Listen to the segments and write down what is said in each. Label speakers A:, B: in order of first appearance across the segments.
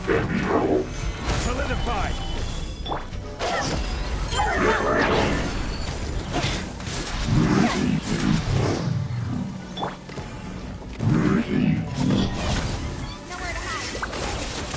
A: Solidified!
B: Nowhere to hide.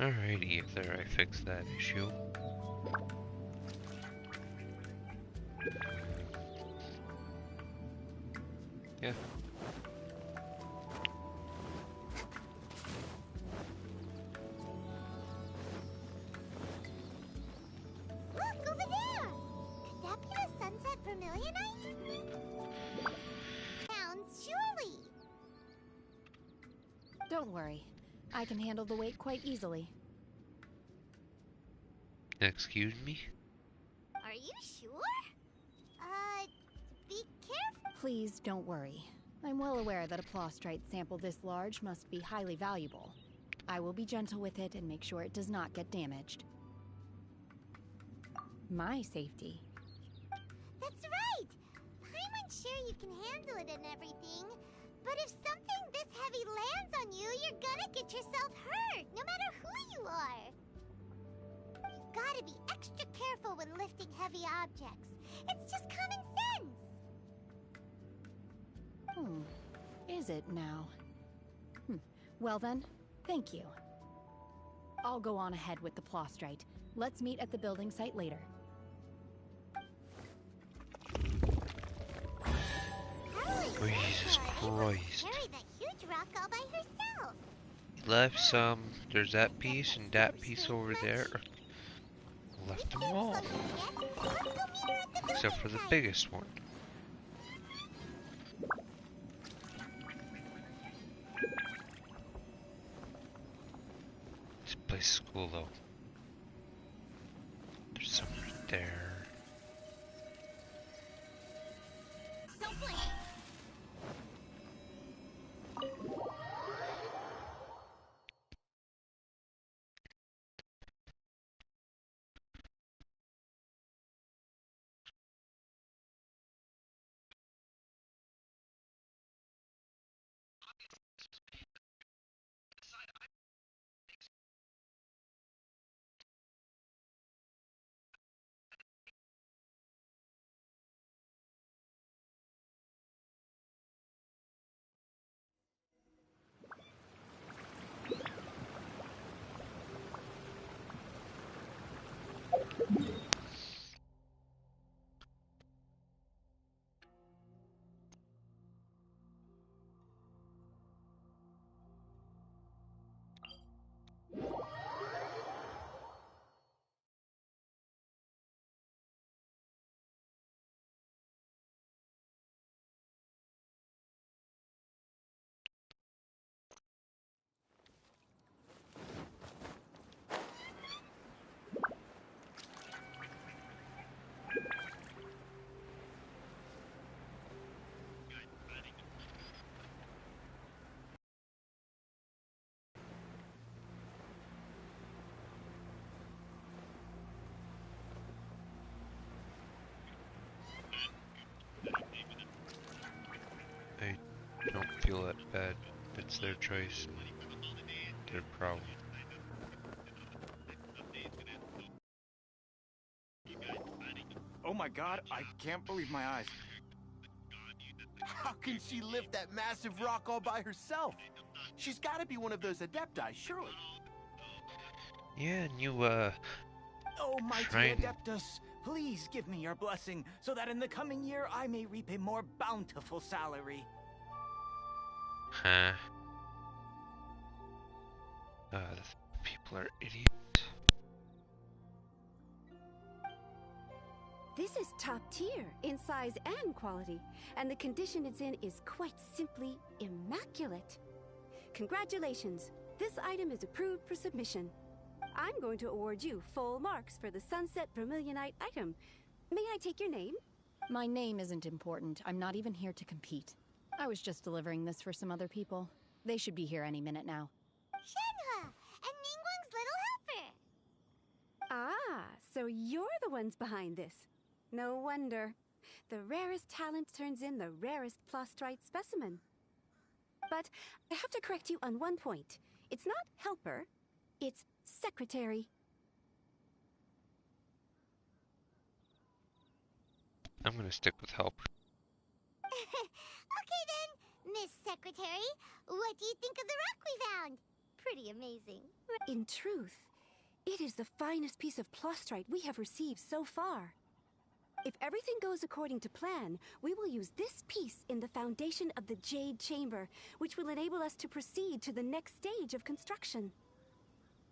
C: Alrighty, there I fixed that issue. Yeah.
B: Look, over there! Could that be the sunset vermilionite? Sounds surely.
D: Don't worry. I can handle the weight quite easily.
C: Excuse me?
B: Are you sure? Be careful.
D: Please don't worry. I'm well aware that a plostrite sample this large must be highly valuable. I will be gentle with it and make sure it does not get damaged. My safety.
B: That's right! I'm unsure you can handle it and everything, but if something this heavy lands on you, you're gonna get yourself hurt, no matter who you are. You gotta be extra careful when lifting heavy objects. It's just common sense.
D: Is it now? Well then, thank you. I'll go on ahead with the plostrite. Let's meet at the building site later.
C: Jesus Christ.
B: Carry that huge rock all by herself.
C: Left some. There's that piece and that piece over there. Left them all. Except for the biggest one. This place is cool though. There's some right there.
B: Don't blink.
C: I don't feel that bad. It's their choice. Their problem.
A: Oh my god, I can't believe my eyes.
E: How can she lift that massive rock all by herself? She's gotta be one of those adepti, surely.
C: Yeah, and you,
A: Oh, mighty
C: Shrine.
A: Adeptus, please give me your blessing, so that in the coming year I may reap a more bountiful salary.
C: huh? The people are idiots.
F: This is top tier in size and quality, and the condition it's in is quite simply immaculate. Congratulations, this item is approved for submission. I'm going to award you full marks for the Sunset Vermilionite item. May I take your name?
D: My name isn't important. I'm not even here to compete. I was just delivering this for some other people. They should be here any minute now.
B: Shenhua, and Ningguang's little helper.
F: Ah, so you're the ones behind this. No wonder. The rarest talent turns in the rarest plastrite specimen. But I have to correct you on one point. It's not helper, it's secretary.
C: I'm gonna stick with helper.
B: Okay then, Miss Secretary, what do you think of the rock we found? Pretty amazing.
F: In truth, it is the finest piece of plastrite we have received so far. If everything goes according to plan, we will use this piece in the foundation of the Jade Chamber, which will enable us to proceed to the next stage of construction.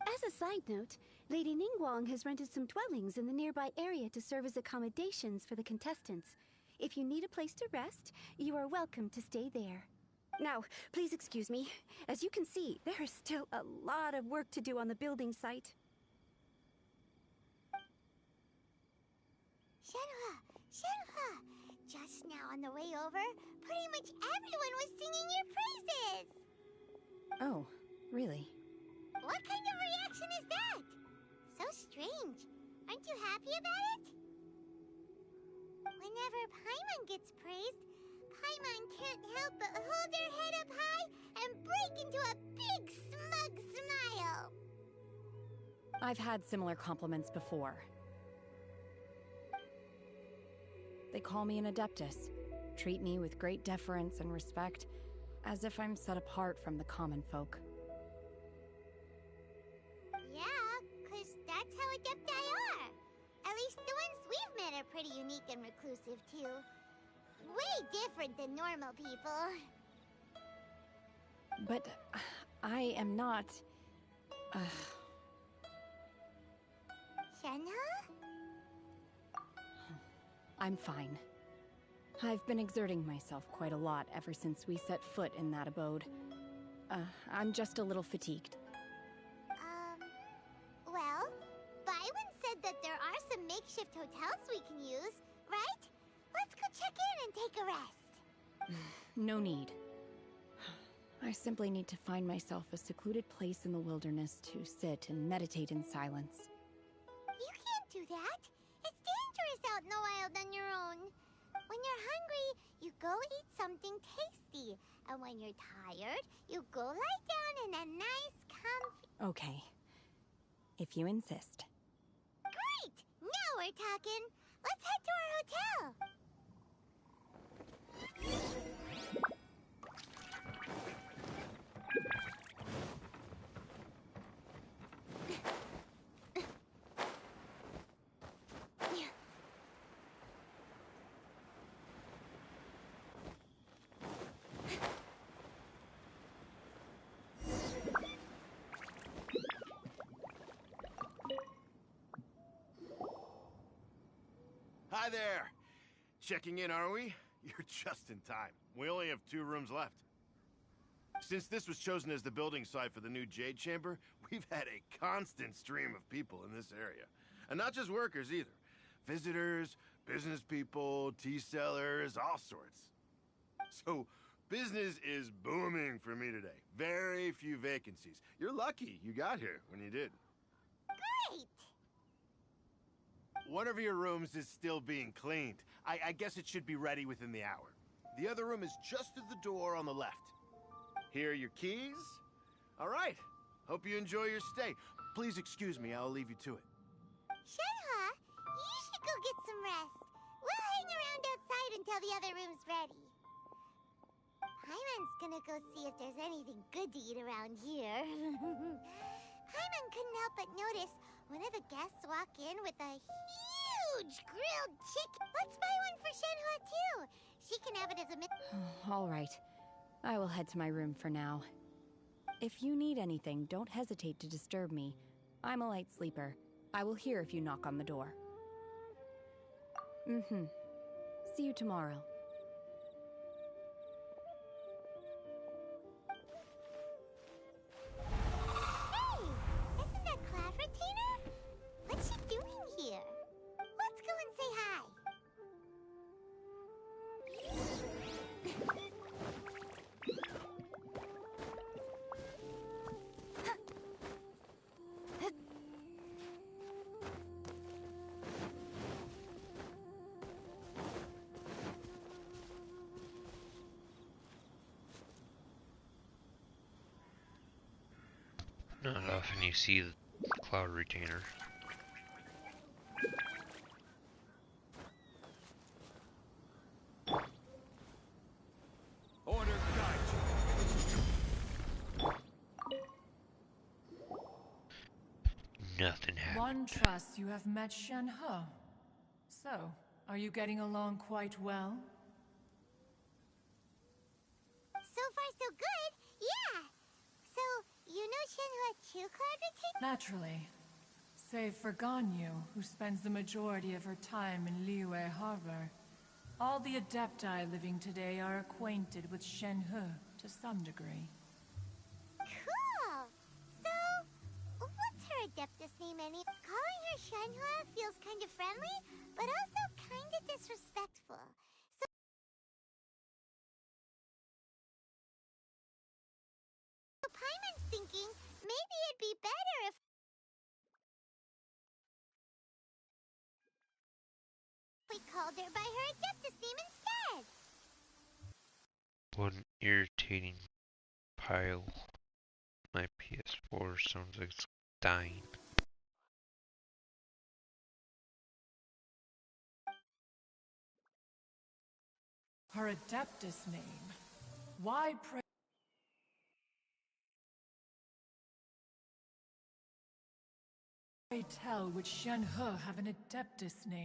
F: As a side note, Lady Ningguang has rented some dwellings in the nearby area to serve as accommodations for the contestants. If you need a place to rest, you are welcome to stay there. Now, please excuse me. As you can see, there is still a lot of work to do on the building site.
B: Shenhua, just now on the way over, pretty much everyone was singing your praises.
D: Oh, really?
B: What kind of reaction is that? So strange. Aren't you happy about it? Whenever Paimon gets praised, Paimon can't help but hold her head up high and break into a big smug smile.
D: I've had similar compliments before. They call me an adeptus, treat me with great deference and respect, as if I'm set apart from the common folk.
B: Yeah, 'cause that's how adepti are. At least the ones we've met are pretty unique and reclusive, too. Way different than normal people.
D: But I am not...
B: Shenhua?
D: I'm fine. I've been exerting myself quite a lot ever since we set foot in that abode. I'm just a little fatigued.
B: Well, Byron said that there are some makeshift hotels we can use, right? Let's go check in and take a rest.
D: No need. I simply need to find myself a secluded place in the wilderness to sit and meditate in silence.
B: You can't do that. It's dangerous out in the wild on your own. When you're hungry, you go eat something tasty. And when you're tired, you go lie down in a nice, comfy...
D: Okay. If you insist.
B: Great! Now we're talking. Let's head to our hotel.
E: Hi there. Checking in, are we? You're just in time. We only have 2 rooms left. Since this was chosen as the building site for the new Jade Chamber, we've had a constant stream of people in this area. And not just workers either. Visitors, business people, tea sellers, all sorts. So, business is booming for me today. Very few vacancies. You're lucky you got here when you did.
B: Great!
E: One of your rooms is still being cleaned. I guess it should be ready within the hour. The other room is just at the door on the left. Here are your keys. All right. Hope you enjoy your stay. Please excuse me, I'll leave you to it.
B: Shenhua, you should go get some rest. We'll hang around outside until the other room's ready. Paimon's gonna go see if there's anything good to eat around here. Paimon couldn't help but notice one of the guests walk in with a huge grilled chicken. Let's buy one for Shenhua, too. She can have it as a...
D: All right. I will head to my room for now. If you need anything, don't hesitate to disturb me. I'm a light sleeper. I will hear if you knock on the door. Mm-hmm. See you tomorrow.
B: Hey! Isn't that Cloud Retainer? What's she doing here? Let's go and say hi.
C: Not often you see the cloud retainer.
A: Order guide
C: Nothing happened.
G: One trusts you have met Shen He. So, are you getting along quite well?
B: So far, so good. Yeah. So, you know Shenhua too, Cloud Retainer?
G: Naturally. Save for Ganyu, who spends the majority of her time in Liyue Harbor. All the Adepti living today are acquainted with Shen He to some degree.
B: Cool. So, what's her Adeptus name any? Calling her Shenhua feels kind of friendly, but also kind of disrespectful. So Paimon's thinking maybe it'd be better if we called her by her Adeptus name instead.
C: What an irritating pile. My PS4 sounds like it's dying.
G: Her Adeptus name. Why pray tell would Shen He have an Adeptus name?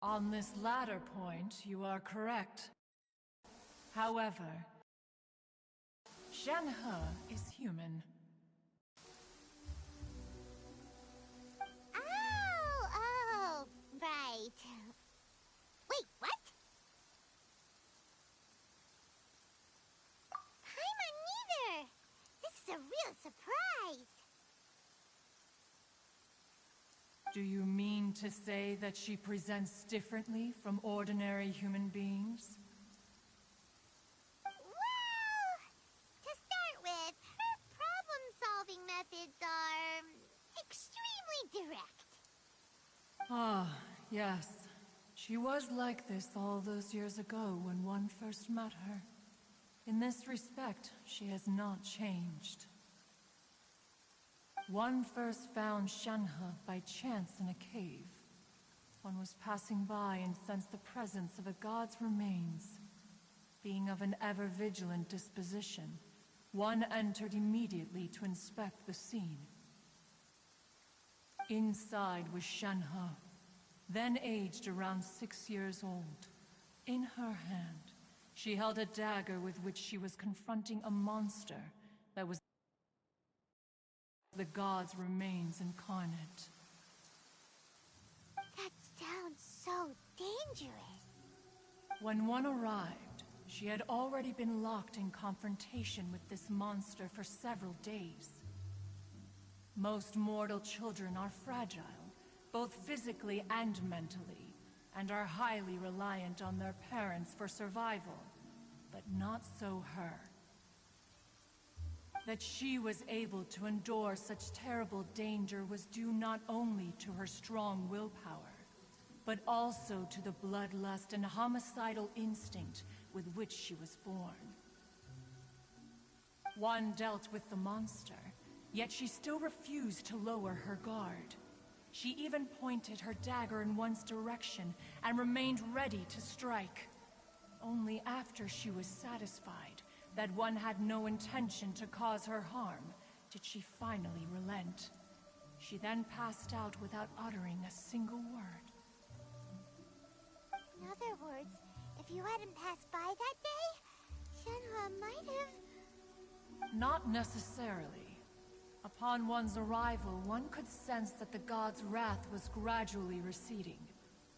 G: On this latter point, you are correct. However, Shen He is human.
B: Oh, right. Wait, what? Paimon neither. This is a real surprise.
G: Do you mean to say that she presents differently from ordinary human beings?
B: Well, to start with, her problem-solving methods are extremely direct.
G: Ah, yes. She was like this all those years ago when one first met her. In this respect, she has not changed. One first found Shen He by chance in a cave. One was passing by and sensed the presence of a god's remains. Being of an ever-vigilant disposition, one entered immediately to inspect the scene. Inside was Shen He, then aged around 6 years old. In her hand, she held a dagger with which she was confronting a monster that was the god's remains incarnate.
B: That sounds so dangerous.
G: When one arrived, she had already been locked in confrontation with this monster for several days. Most mortal children are fragile, both physically and mentally, and are highly reliant on their parents for survival, but not so her. That she was able to endure such terrible danger was due not only to her strong willpower, but also to the bloodlust and homicidal instinct with which she was born. One dealt with the monster, yet she still refused to lower her guard. She even pointed her dagger in one's direction and remained ready to strike. Only after she was satisfied that one had no intention to cause her harm did she finally relent. She then passed out without uttering a single word.
B: In other words, if you hadn't passed by that day, Shenhua might have...
G: Not necessarily. Upon one's arrival, one could sense that the god's wrath was gradually receding.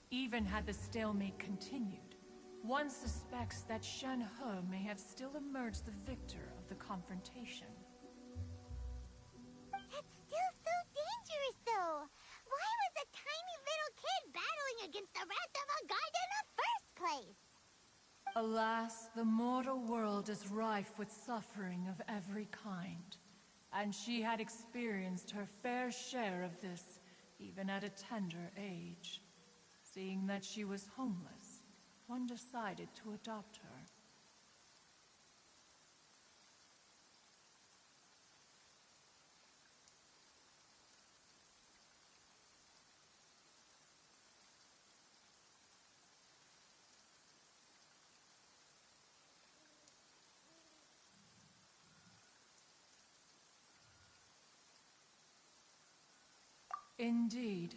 G: Even had the stalemate continued, one suspects that Shenhe may have still emerged the victor of the confrontation.
B: That's still so dangerous, though. Why was a tiny little kid battling against the wrath of a god in the first place?
G: Alas, the mortal world is rife with suffering of every kind. And she had experienced her fair share of this, even at a tender age. Seeing that she was homeless, one decided to adopt her. Indeed,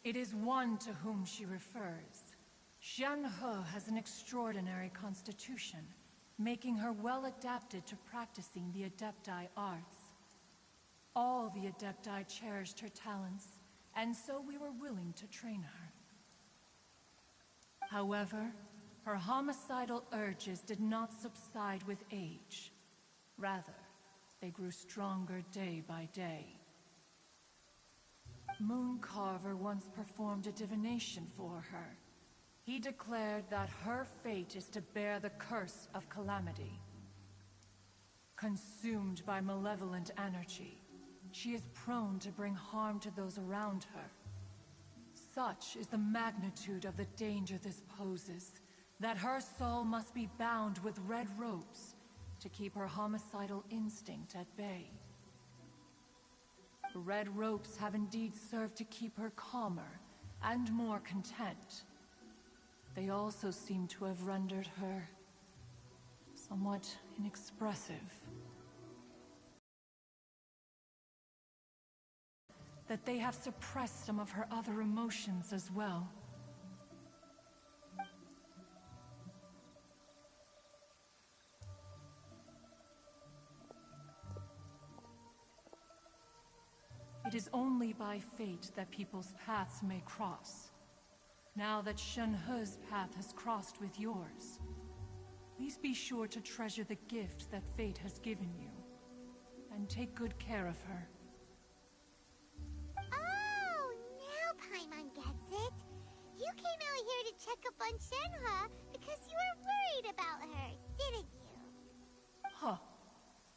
G: it is one to whom she refers. Shenhe has an extraordinary constitution, making her well adapted to practicing the Adepti arts. All the Adepti cherished her talents, and so we were willing to train her. However, her homicidal urges did not subside with age. Rather, they grew stronger day by day. Mooncarver once performed a divination for her. He declared that her fate is to bear the curse of calamity. Consumed by malevolent energy, she is prone to bring harm to those around her. Such is the magnitude of the danger this poses, that her soul must be bound with red ropes to keep her homicidal instinct at bay. The red ropes have indeed served to keep her calmer and more content. They also seem to have rendered her somewhat inexpressive. That they have suppressed some of her other emotions as well. It is only by fate that people's paths may cross. Now that Shenhe's path has crossed with yours, please be sure to treasure the gift that fate has given you, and take good care of her.
B: Oh, now Paimon gets it. You came out here to check up on Shenhe because you were worried about her, didn't you?
G: Huh.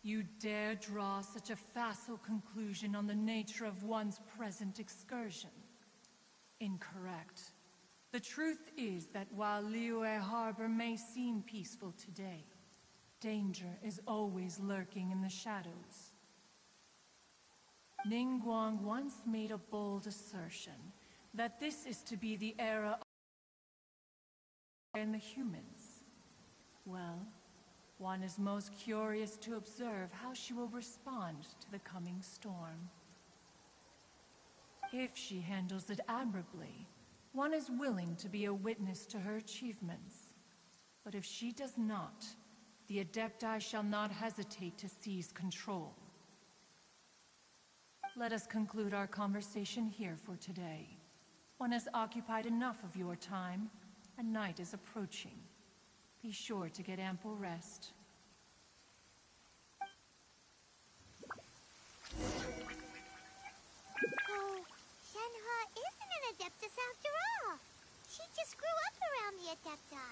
G: You dare draw such a facile conclusion on the nature of one's present excursion? Incorrect. The truth is that while Liyue Harbor may seem peaceful today, danger is always lurking in the shadows. Ningguang once made a bold assertion that this is to be the era in the humans. Well, one is most curious to observe how she will respond to the coming storm. If she handles it admirably, one is willing to be a witness to her achievements. But if she does not, the Adepti shall not hesitate to seize control. Let us conclude our conversation here for today. One has occupied enough of your time, and night is approaching. Be sure to get ample rest.
B: So, Shenhe isn't an Adeptus after all. She just grew up around the Adepti.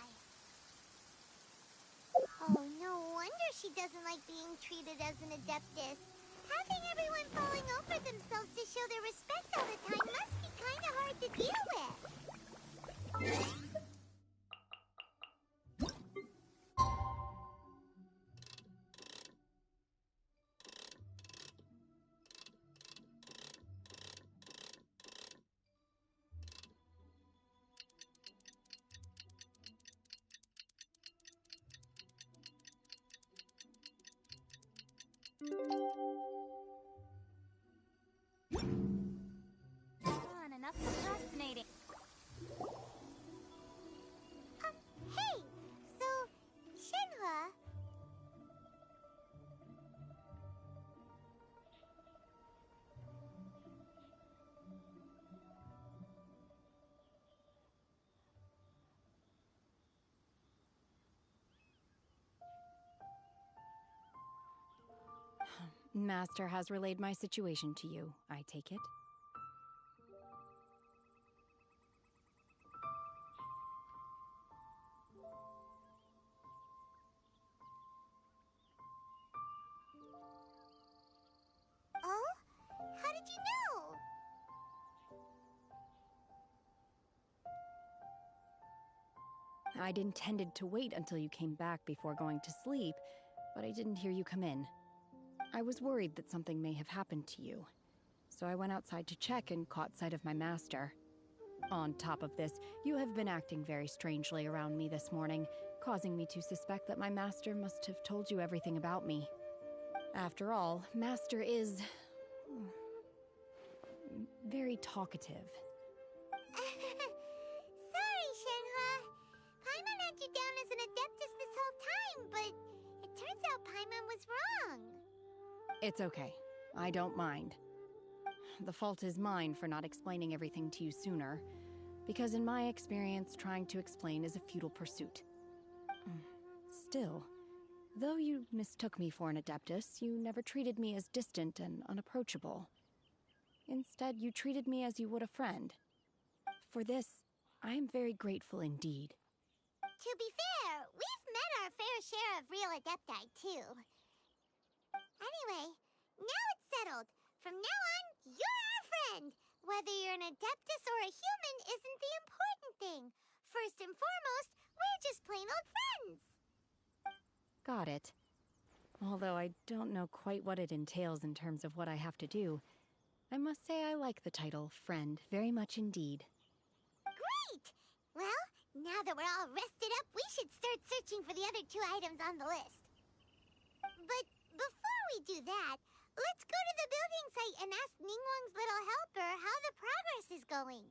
B: Oh, no wonder she doesn't like being treated as an Adeptus. Having everyone falling over themselves to show their respect all the time must be kinda hard to deal with.
F: Come on, enough procrastinating.
B: Hey! So, Shenhe,
D: Master has relayed my situation to you, I take it?
B: Oh? How did you know?
D: I'd intended to wait until you came back before going to sleep, but I didn't hear you come in. I was worried that something may have happened to you, so I went outside to check and caught sight of my master. On top of this, you have been acting very strangely around me this morning, causing me to suspect that my master must have told you everything about me. After all, Master is very talkative.
B: Sorry, Shenhua. Paimon had you down as an Adeptus this whole time, but it turns out Paimon was wrong.
D: It's okay. I don't mind. The fault is mine for not explaining everything to you sooner, because in my experience, trying to explain is a futile pursuit. Still, though you mistook me for an Adeptus, you never treated me as distant and unapproachable. Instead, you treated me as you would a friend. For this, I am very grateful indeed.
B: To be fair, we've met our fair share of real Adepti, too. Anyway, now it's settled. From now on, you're our friend. Whether you're an Adeptus or a human isn't the important thing. First and foremost, we're just plain old friends.
D: Got it. Although I don't know quite what it entails in terms of what I have to do, I must say I like the title friend very much indeed.
B: Great! Well, now that we're all rested up, we should start searching for the other 2 items on the list. But before we do that, let's go to the building site and ask Ningguang's little helper how the progress is going.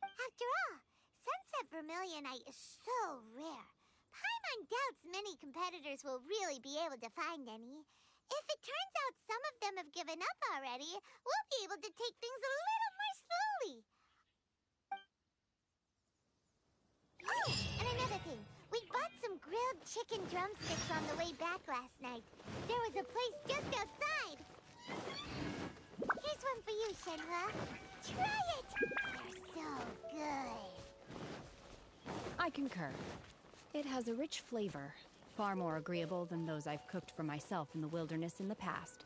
B: After all, Sunset Vermilionite is so rare. Paimon doubts many competitors will really be able to find any. If it turns out some of them have given up already, we'll be able to take things a little more slowly. Oh, and another thing. We bought some grilled chicken drumsticks on the way back last night. There was a place just outside. Here's one for you, Shenhua. Try it! They're so good.
D: I concur. It has a rich flavor, far more agreeable than those I've cooked for myself in the wilderness in the past.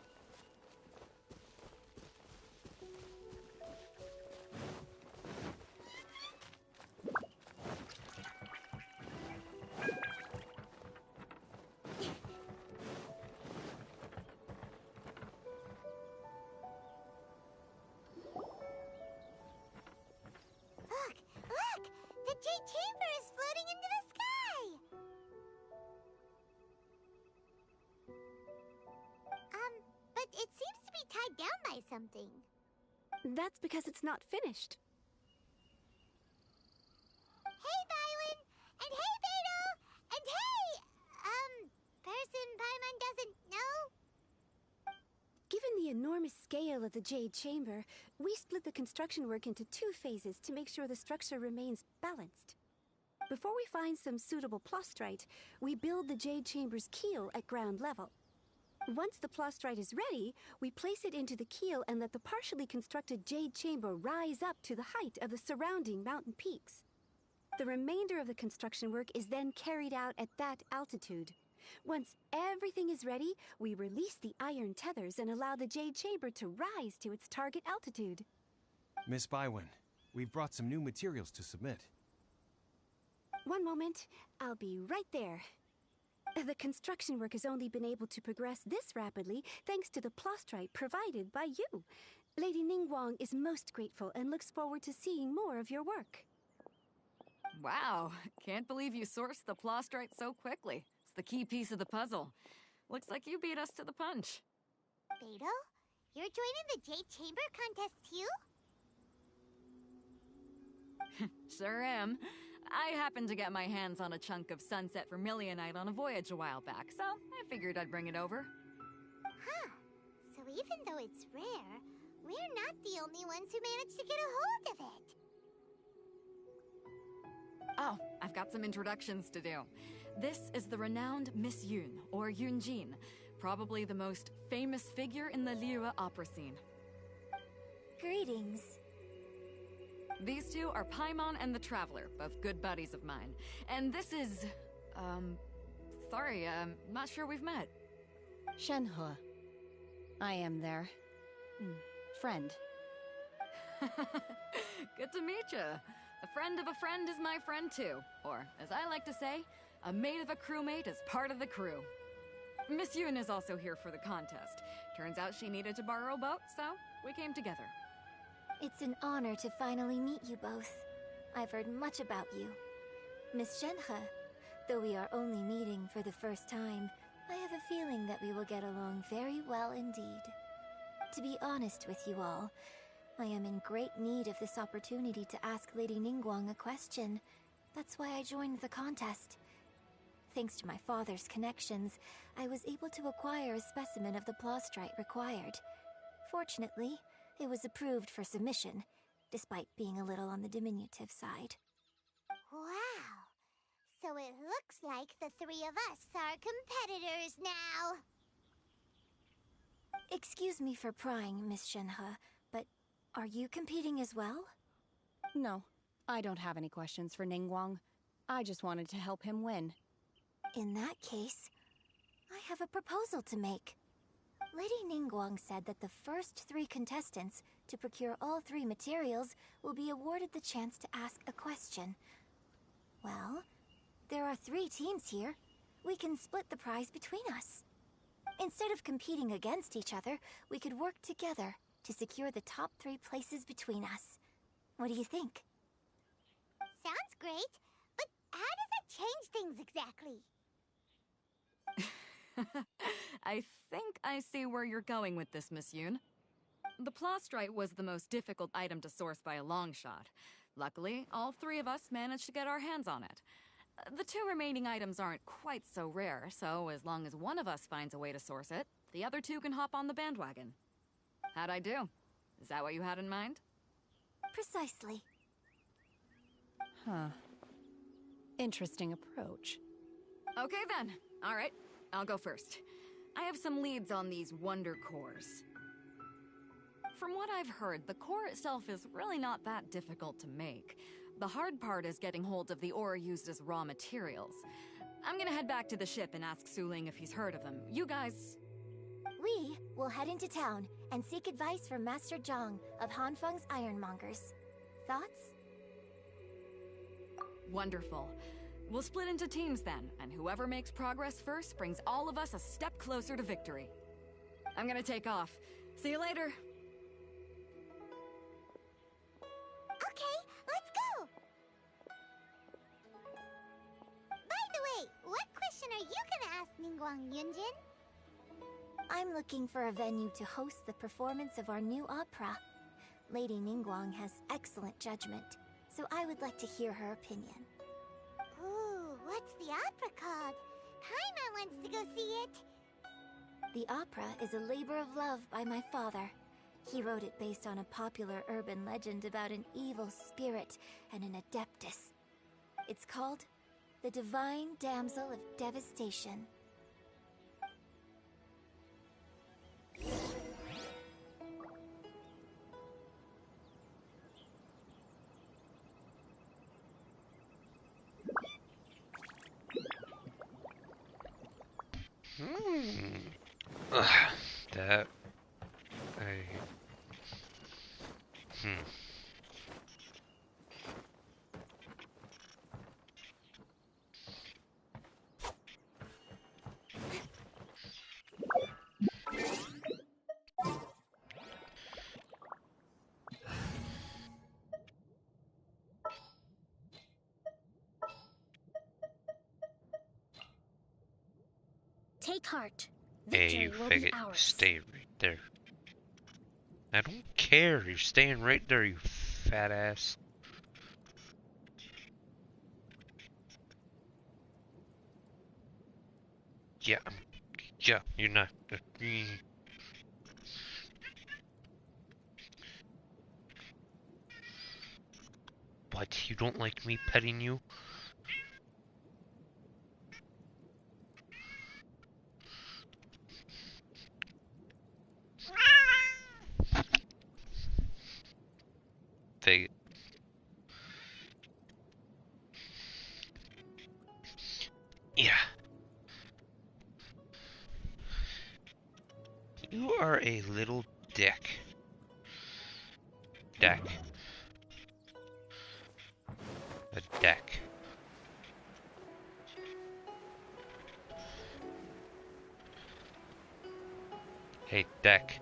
B: Look! The Jade Chamber is floating into the sky! But it seems to be tied down by something.
F: That's because it's not finished.
B: Hey, Bywin! And hey, Beto! And hey, person Paimon doesn't know?
F: Given the enormous scale of the Jade Chamber, we split the construction work into 2 phases to make sure the structure remains balanced. Before we find some suitable plastrite, we build the Jade Chamber's keel at ground level. Once the plastrite is ready, we place it into the keel and let the partially constructed Jade Chamber rise up to the height of the surrounding mountain peaks. The remainder of the construction work is then carried out at that altitude. Once everything is ready, we release the iron tethers and allow the Jade Chamber to rise to its target altitude.
H: Miss Bywin, we've brought some new materials to submit.
F: One moment, I'll be right there. The construction work has only been able to progress this rapidly thanks to the plastrite provided by you. Lady Ningguang is most grateful and looks forward to seeing more of your work.
I: Wow, can't believe you sourced the plastrite so quickly. It's the key piece of the puzzle. Looks like you beat us to the punch.
B: Beto, you're joining the Jade Chamber contest too?
I: Sure am. I happened to get my hands on a chunk of Sunset Vermilionite on a voyage a while back, so I figured I'd bring it over.
B: Huh. So even though it's rare, we're not the only ones who managed to get a hold of it.
I: Oh, I've got some introductions to do. This is the renowned Miss Yun, or Yunjin, probably the most famous figure in the Lyra opera scene.
F: Greetings.
I: These two are Paimon and the Traveler, both good buddies of mine. And this is... sorry, not sure we've met.
D: Shenhe. I am their... friend.
I: Good to meet you. A friend of a friend is my friend too. Or, as I like to say, a mate of a crewmate is part of the crew. Miss Yoon is also here for the contest. Turns out she needed to borrow a boat, so we came together.
B: It's an honor to finally meet you both. I've heard much about you. Miss Shenhe, though we are only meeting for the first time, I have a feeling that we will get along very well indeed. To be honest with you all, I am in great need of this opportunity to ask Lady Ningguang a question. That's why I joined the contest. Thanks to my father's connections, I was able to acquire a specimen of the plaustrite required. Fortunately, it was approved for submission, despite being a little on the diminutive side.
J: Wow. So it looks like the three of us are competitors now.
B: Excuse me for prying, Miss Shenhe, but are you competing as well?
D: No, I don't have any questions for Ningguang. I just wanted to help him win.
B: In that case, I have a proposal to make. Lady Ningguang said that the first 3 contestants to procure all 3 materials will be awarded the chance to ask a question. Well, there are 3 teams here. We can split the prize between us. Instead of competing against each other, we could work together to secure the top 3 places between us. What do you think?
J: Sounds great, but how does it change things exactly?
I: I think I see where you're going with this, Miss Yoon. The plaustrite was the most difficult item to source by a long shot. Luckily, all 3 of us managed to get our hands on it. The 2 remaining items aren't quite so rare, so as long as one of us finds a way to source it, the other 2 can hop on the bandwagon. How'd I do? Is that what you had in mind?
B: Precisely.
D: Huh. Interesting approach.
I: Okay then. All right. I'll go first. I have some leads on these wonder cores. From what I've heard, the core itself is really not that difficult to make. The hard part is getting hold of the ore used as raw materials. I'm gonna head back to the ship and ask Suling if he's heard of them. You guys...
B: We will head into town and seek advice from Master Zhang of Hanfeng's Ironmongers. Thoughts?
I: Wonderful. We'll split into teams then, and whoever makes progress first brings all of us a step closer to victory. I'm gonna take off. See you later!
J: Okay, let's go! By the way, what question are you gonna ask Ningguang, Yunjin?
B: I'm looking for a venue to host the performance of our new opera. Lady Ningguang has excellent judgment, so I would like to hear her opinion.
J: Ooh, what's the opera called? Paimon wants to go see it.
B: The opera is a labor of love by my father. He wrote it based on a popular urban legend about an evil spirit and an adeptus. It's called The Divine Damsel of Devastation.
C: Ugh, that...
B: Take heart.
C: Hey,
B: Victory
C: you
B: will be
C: faggot,
B: ours.
C: stay right there. I don't care, you're staying right there, you fat ass. Yeah, you're not. What, you don't like me petting you? a little dick. Deck. A deck. Hey, deck.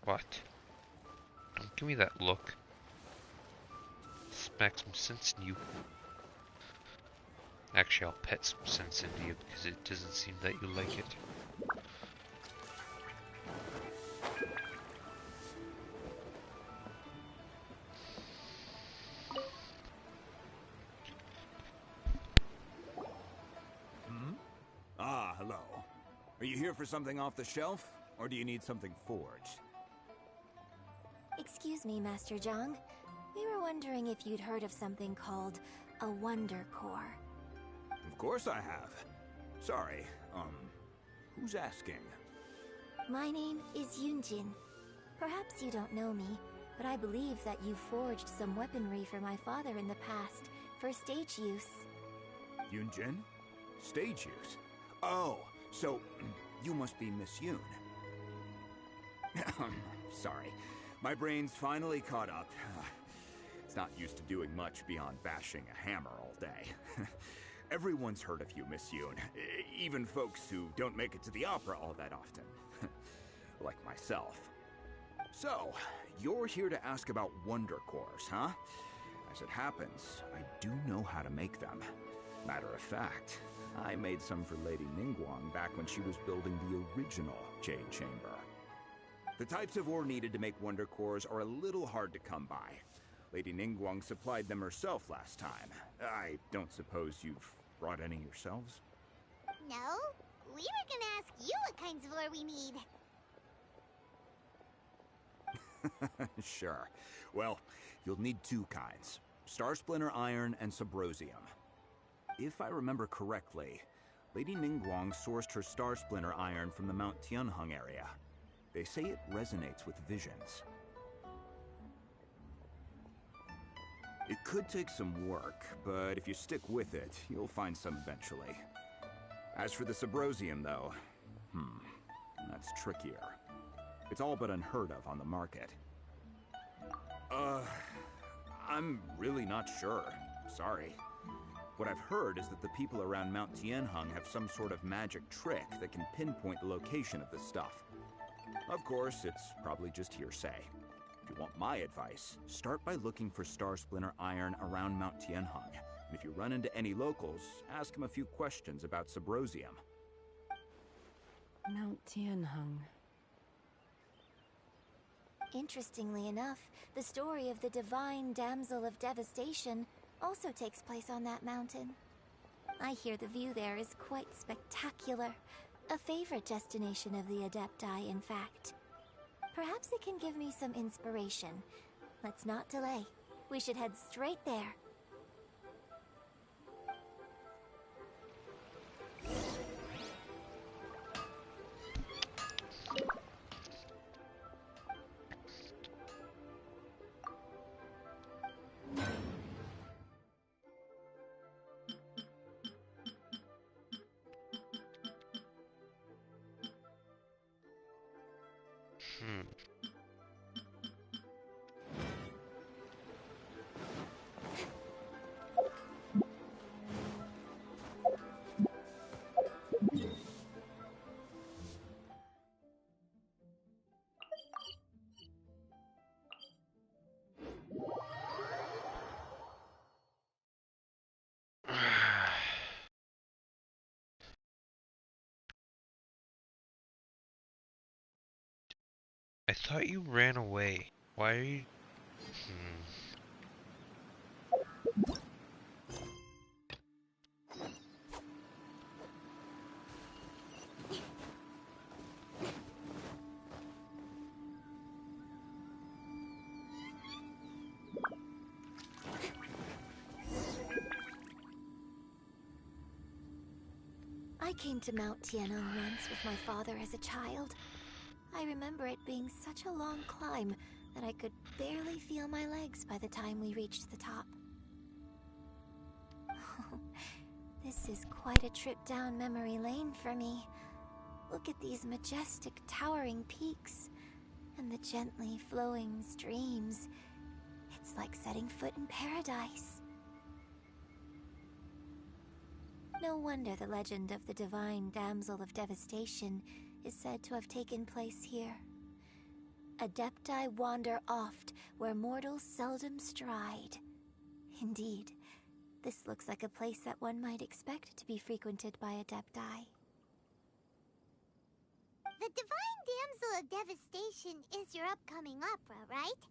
C: What? Don't give me that look. Smack some sense in you. Actually, I'll pet some sense into you because it doesn't seem that you like it.
K: Ah, hello. Are you here for something off the shelf, or do you need something forged?
B: Excuse me, Master Zhang. We were wondering if you'd heard of something called a Wonder Core.
K: Of course I have. Sorry, who's asking?
B: My name is Yunjin. Perhaps you don't know me, but I believe that you forged some weaponry for my father in the past, for stage use.
K: Yunjin? Stage use? Oh, so you must be Miss Yoon. Sorry, my brain's finally caught up. It's not used to doing much beyond bashing a hammer all day. Everyone's heard of you, Miss Yoon. Even folks who don't make it to the opera all that often. Like myself. So, you're here to ask about Wonder Cores, huh? As it happens, I do know how to make them. Matter of fact, I made some for Lady Ningguang back when she was building the original Jade Chamber. The types of ore needed to make Wonder Cores are a little hard to come by. Lady Ningguang supplied them herself last time. I don't suppose you've brought any yourselves?
J: No, we were gonna ask you what kinds of ore we need.
K: Sure. Well, you'll need two kinds. Star Splinter Iron and Subrosium. If I remember correctly, Lady Ningguang sourced her Star Splinter Iron from the Mount Tianheng area. They say it resonates with visions. It could take some work, but if you stick with it, you'll find some eventually. As for the Subrosium, though, that's trickier. It's all but unheard of on the market. I'm really not sure. Sorry. What I've heard is that the people around Mount Tianheng have some sort of magic trick that can pinpoint the location of the stuff. Of course, it's probably just hearsay. If you want my advice, start by looking for Star Splinter Iron around Mount Tianheng. And if you run into any locals, ask them a few questions about Subrosium.
D: Mount Tianheng.
B: Interestingly enough, the story of the divine damsel of devastation also takes place on that mountain. I hear the view there is quite spectacular. A favorite destination of the Adepti, in fact. Perhaps it can give me some inspiration. Let's not delay. We should head straight there.
C: I thought you ran away. Why are you...
B: I came to Mount Tianheng once with my father as a child.
L: I remember it being such a long climb that I could barely feel my legs by the time we reached the top. This is quite a trip down memory lane for me. Look at these majestic, towering peaks, and the gently flowing streams. It's like setting foot in paradise. No wonder the legend of the divine damsel of devastation is said to have taken place here. Adepti wander oft where mortals seldom stride. Indeed, this looks like a place that one might expect to be frequented by Adepti.
B: The Divine Damsel of Devastation is your upcoming opera, right?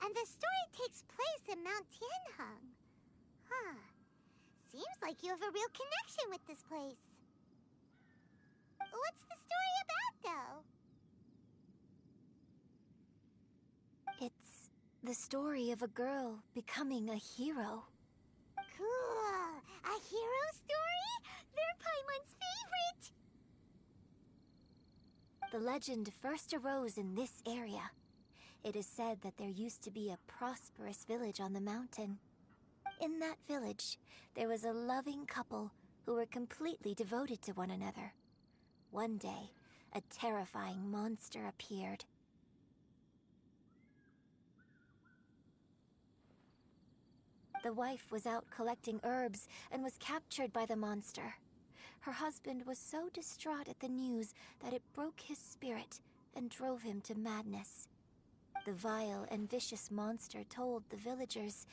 B: And the story takes place in Mount Tianheng. Huh. Seems like you have a real connection with this place. What's the story about, though?
L: It's the story of a girl becoming a hero.
B: Cool. A hero story? They're Paimon's favorite!
L: The legend first arose in this area. It is said that there used to be a prosperous village on the mountain. In that village, there was a loving couple who were completely devoted to one another. One day, a terrifying monster appeared. The wife was out collecting herbs and was captured by the monster. Her husband was so distraught at the news that it broke his spirit and drove him to madness. The vile and vicious monster told the villagers,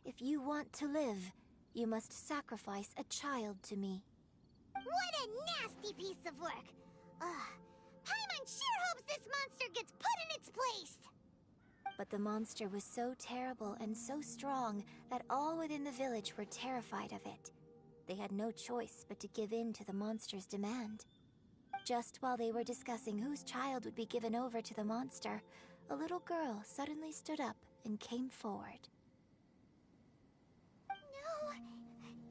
L: "If you want to live, you must sacrifice a child to me."
B: What a nasty piece of work! Ugh. Paimon sure hopes this monster gets put in its place!
L: But the monster was so terrible and so strong that all within the village were terrified of it. They had no choice but to give in to the monster's demand. Just while they were discussing whose child would be given over to the monster, a little girl suddenly stood up and came forward.
B: No!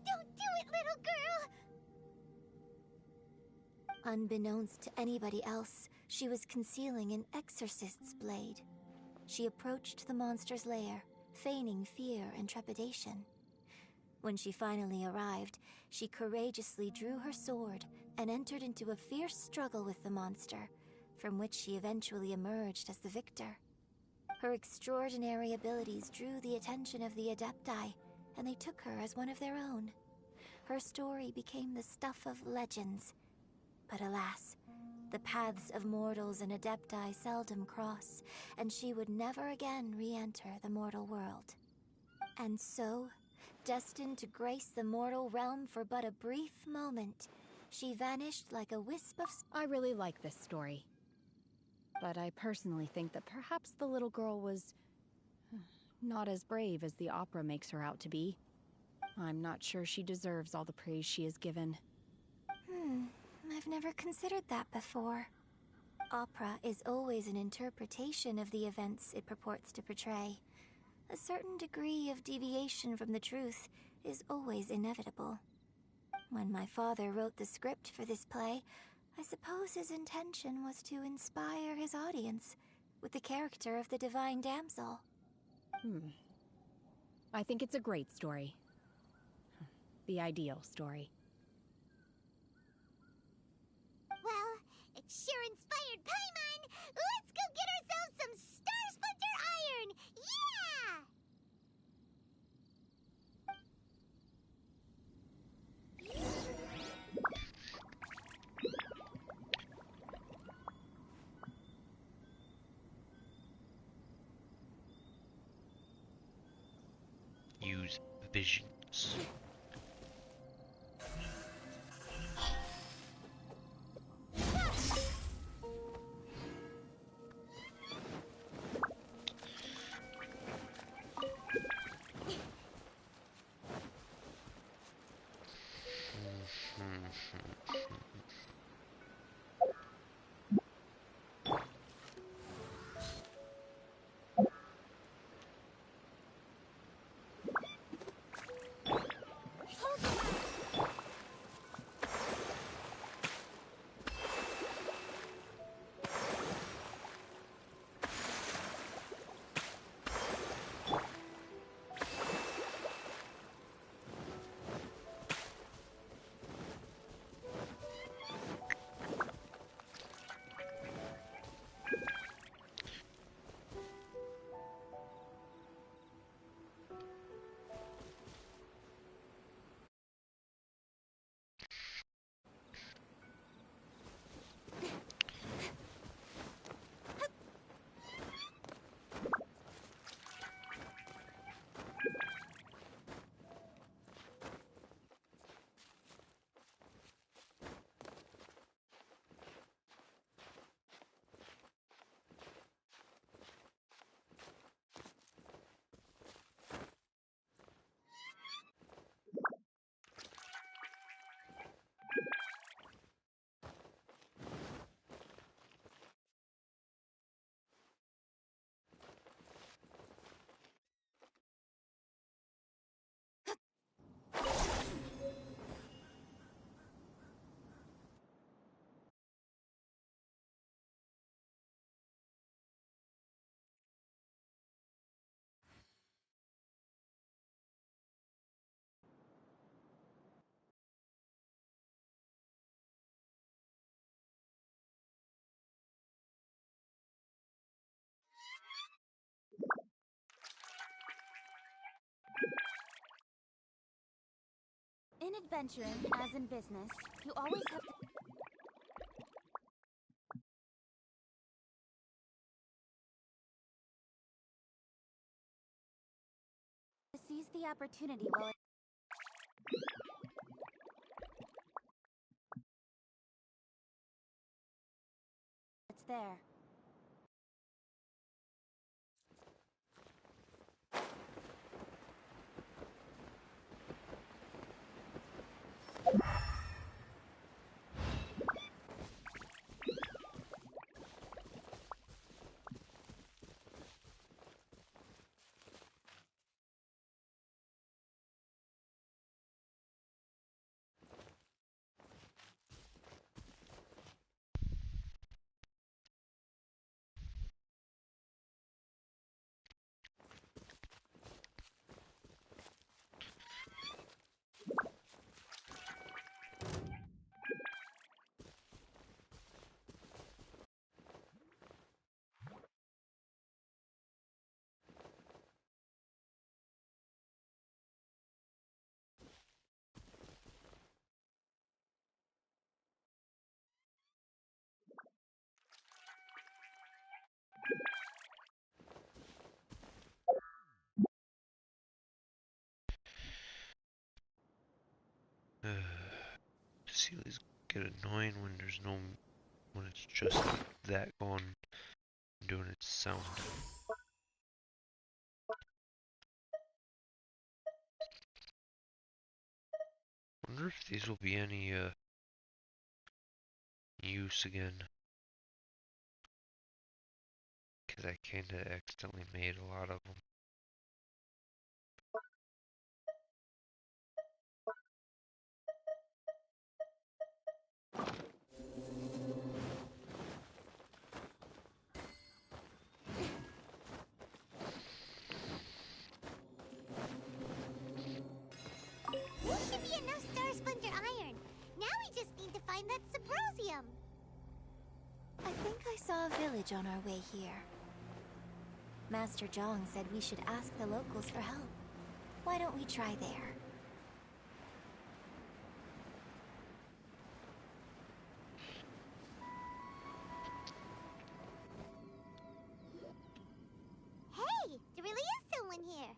B: Don't do it, little girl!
L: Unbeknownst to anybody else, she was concealing an exorcist's blade. She approached the monster's lair, feigning fear and trepidation. When she finally arrived, she courageously drew her sword and entered into a fierce struggle with the monster, from which she eventually emerged as the victor. Her extraordinary abilities drew the attention of the Adepti, and they took her as one of their own. Her story became the stuff of legends. But alas, the paths of mortals and Adepti seldom cross, and she would never again re-enter the mortal world. And so, destined to grace the mortal realm for but a brief moment, she vanished like a wisp of...
D: I really like this story. But I personally think that perhaps the little girl was not as brave as the opera makes her out to be. I'm not sure she deserves all the praise she is given.
L: I've never considered that before. Opera is always an interpretation of the events it purports to portray. A certain degree of deviation from the truth is always inevitable. When my father wrote the script for this play, I suppose his intention was to inspire his audience with the character of the Divine Damsel.
D: I think it's a great story. The ideal story.
B: Well, it sure inspired Paimon! Let's go get ourselves some Star Splinter Iron! Yeah!
C: Use visions.
B: adventuring, as in business, you always have to... seize the opportunity while it's there.
C: Sealies get annoying when when it's just that going doing its sound. Wonder if these will be any use again. Because I kinda accidentally made a lot of them.
B: This should be enough star sponge iron. Now we just need to find that Subrosium.
L: I think I saw a village on our way here. Master Zhang said we should ask the locals for help. Why don't we try there?
B: Hey, there really is someone here.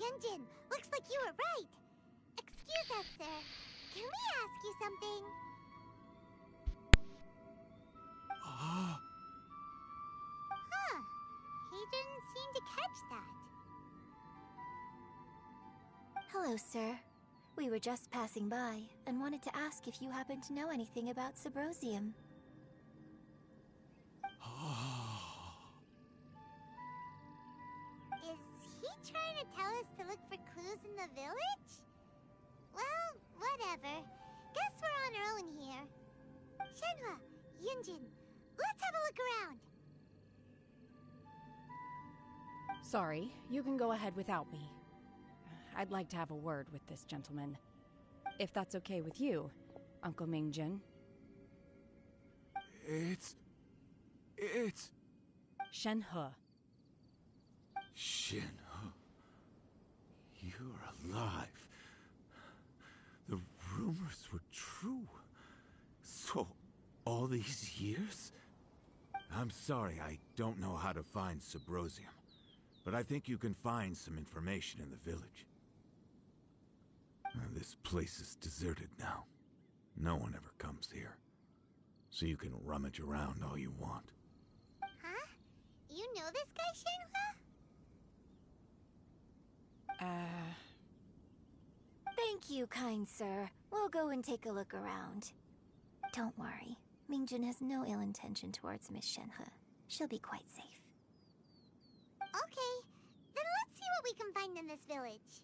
B: Yunjin, looks like you were right. Excuse us, sir. Can we ask you something? Huh. He didn't seem to catch that.
L: Hello, sir. We were just passing by and wanted to ask if you happen to know anything about Subrosium.
B: Is he trying to tell us to look for clues in the village? Well, whatever. Guess we're on our own here. Shenhua, Yunjin, let's have a look around.
D: Sorry, you can go ahead without me. I'd like to have a word with this gentleman. If that's okay with you, Uncle Mingjin.
M: It's...
D: Shenhe.
M: Shenhe. You're alive. The rumors were true. So, all these years? I'm sorry, I don't know how to find Subrosium. But I think you can find some information in the village. This place is deserted now. No one ever comes here. So you can rummage around all you want.
B: Huh? You know this guy, Shenhua?
L: Thank you, kind sir. We'll go and take a look around. Don't worry. Mingjin has no ill intention towards Miss Shenhe. She'll be quite safe.
B: Okay, then let's see what we can find in this village.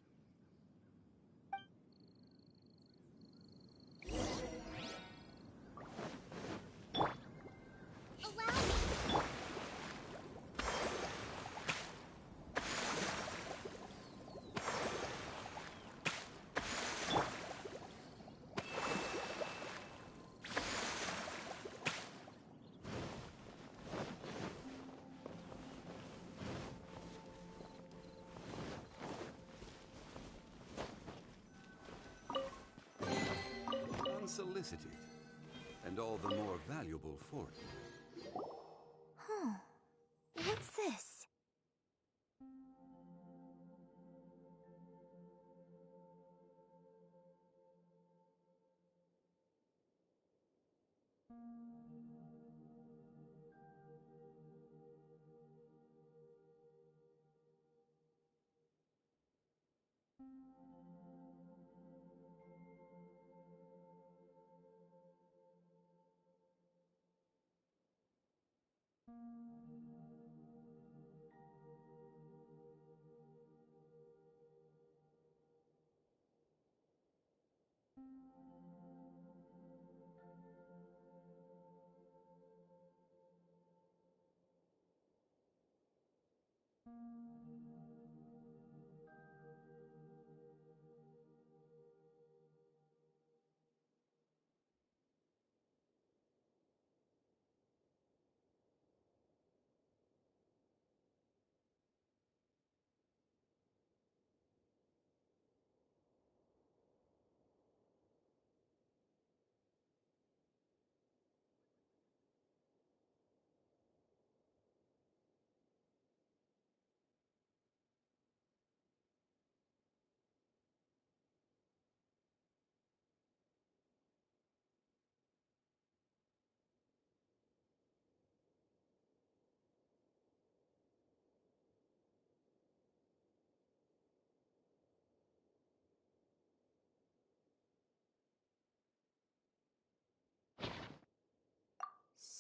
N: unsolicited, and all the more valuable for it.
L: Huh. What's this?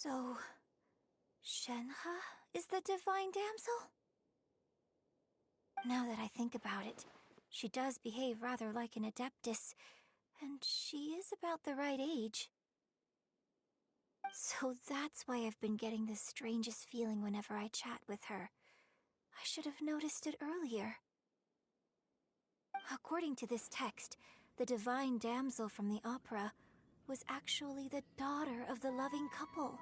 L: So, Shenhe is the divine damsel? Now that I think about it, she does behave rather like an adeptus, and she is about the right age. So that's why I've been getting the strangest feeling whenever I chat with her. I should have noticed it earlier. According to this text, the divine damsel from the opera was actually the daughter of the loving couple.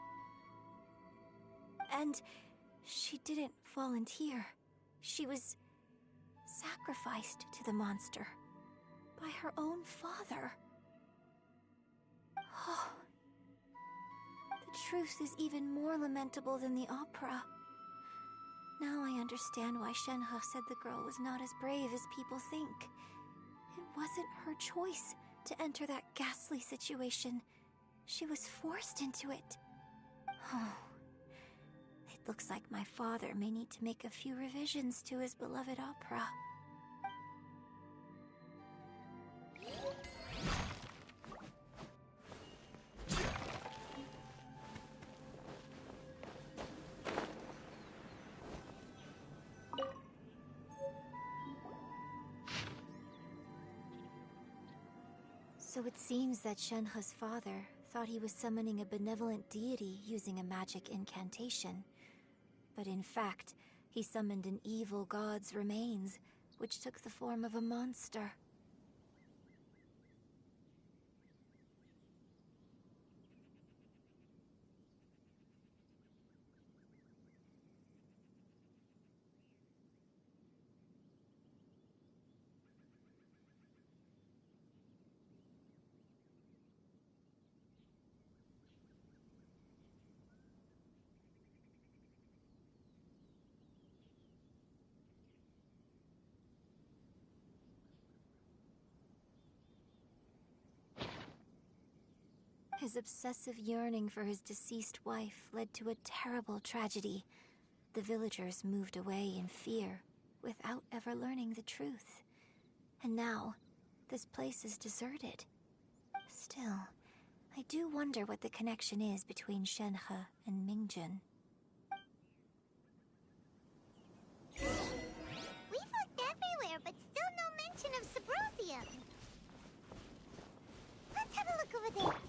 L: And she didn't volunteer. She was sacrificed to the monster by her own father. Oh, the truth is even more lamentable than the opera. Now I understand why Shenhe said the girl was not as brave as people think. It wasn't her choice to enter that ghastly situation. She was forced into it. Oh, it looks like my father may need to make a few revisions to his beloved opera. So it seems that Shenhe's father thought he was summoning a benevolent deity using a magic incantation. But in fact, he summoned an evil god's remains, which took the form of a monster. His obsessive yearning for his deceased wife led to a terrible tragedy. The villagers moved away in fear, without ever learning the truth. And now, this place is deserted. Still, I do wonder what the connection is between Shenhe and Mingjun.
B: We've looked everywhere, but still no mention of Sabrosium. Let's have a look over there.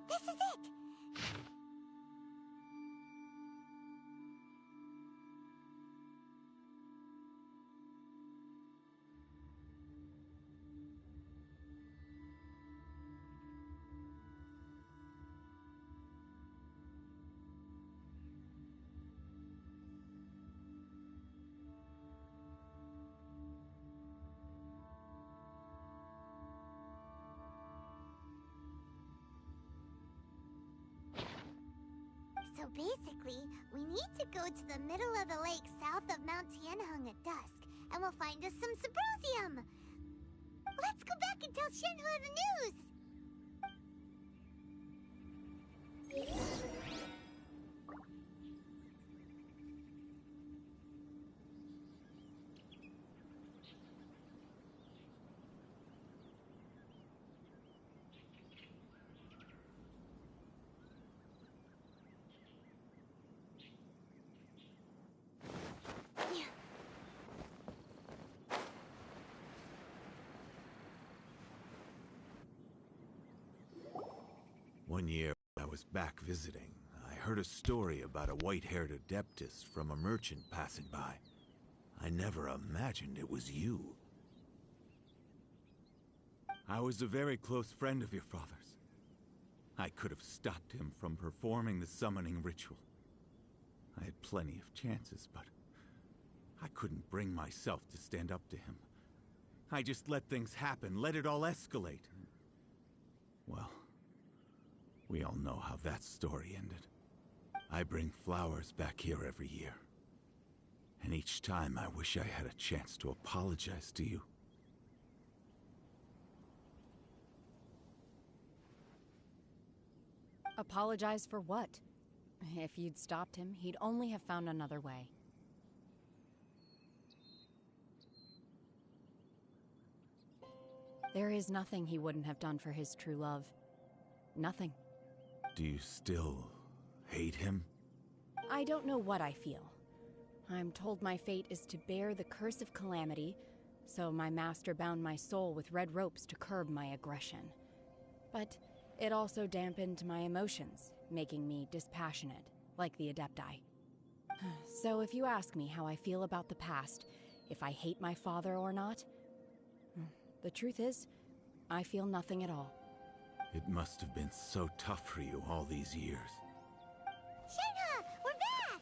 B: This is it!
J: So basically, we need to go to the middle of the lake south of Mount Tianheng at dusk, and we'll find us some Symposium! Let's go back and tell Shenhua the news!
M: One year, when I was back visiting, I heard a story about a white-haired adeptus from a merchant passing by. I never imagined it was you. I was a very close friend of your father's. I could have stopped him from performing the summoning ritual. I had plenty of chances, but I couldn't bring myself to stand up to him. I just let things happen, let it all escalate. Well, we all know how that story ended. I bring flowers back here every year. And each time I wish I had a chance to apologize to you.
D: Apologize for what? If you'd stopped him, he'd only have found another way. There is nothing he wouldn't have done for his true love. Nothing.
M: Do you still hate him?
D: I don't know what I feel. I'm told my fate is to bear the curse of calamity, so my master bound my soul with red ropes to curb my aggression. But it also dampened my emotions, making me dispassionate, like the Adepti. So if you ask me how I feel about the past, if I hate my father or not, the truth is, I feel nothing at all.
M: It must have been so tough for you all these years.
J: Shenhua, we're back!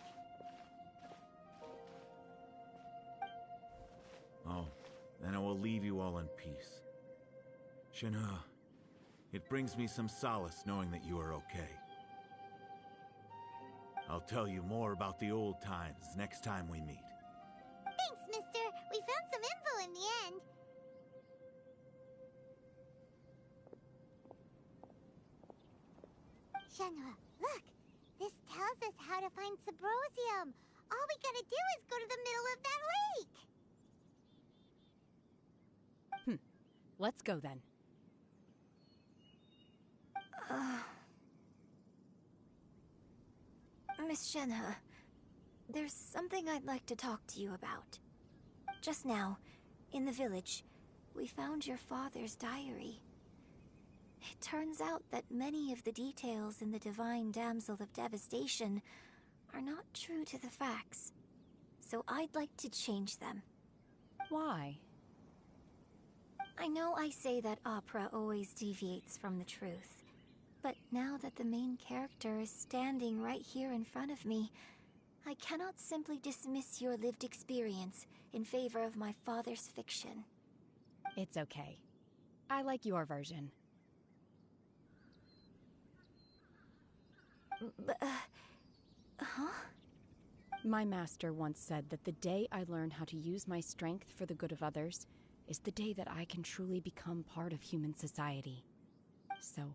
M: Oh, then I will leave you all in peace. Shenhua, it brings me some solace knowing that you are okay. I'll tell you more about the old times next time we meet.
J: Thanks, mister. We found some info in the end. Shenhua, look! This tells us how to find Symposium. All we gotta do is go to the middle of that lake!
D: Let's go then.
L: Miss Shenhe, there's something I'd like to talk to you about. Just now, in the village, we found your father's diary. It turns out that many of the details in the Divine Damsel of Devastation are not true to the facts. So I'd like to change them.
D: Why?
L: I know I say that opera always deviates from the truth, but now that the main character is standing right here in front of me, I cannot simply dismiss your lived experience in favor of my father's fiction.
D: It's okay. I like your version.
L: Huh?
D: My master once said that the day I learn how to use my strength for the good of others is the day that I can truly become part of human society. So,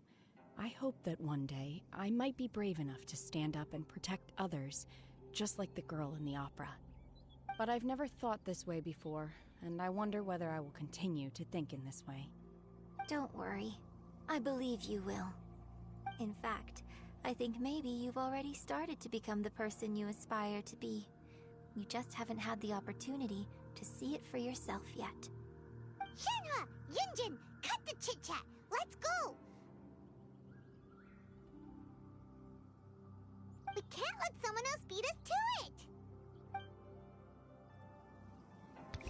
D: I hope that one day I might be brave enough to stand up and protect others, just like the girl in the opera. But I've never thought this way before, and I wonder whether I will continue to think in this way.
L: Don't worry. I believe you will. In fact, I think maybe you've already started to become the person you aspire to be. You just haven't had the opportunity to see it for yourself yet.
J: Shenhua! Yunjin! Cut the chit-chat! Let's go! We can't let someone else beat us to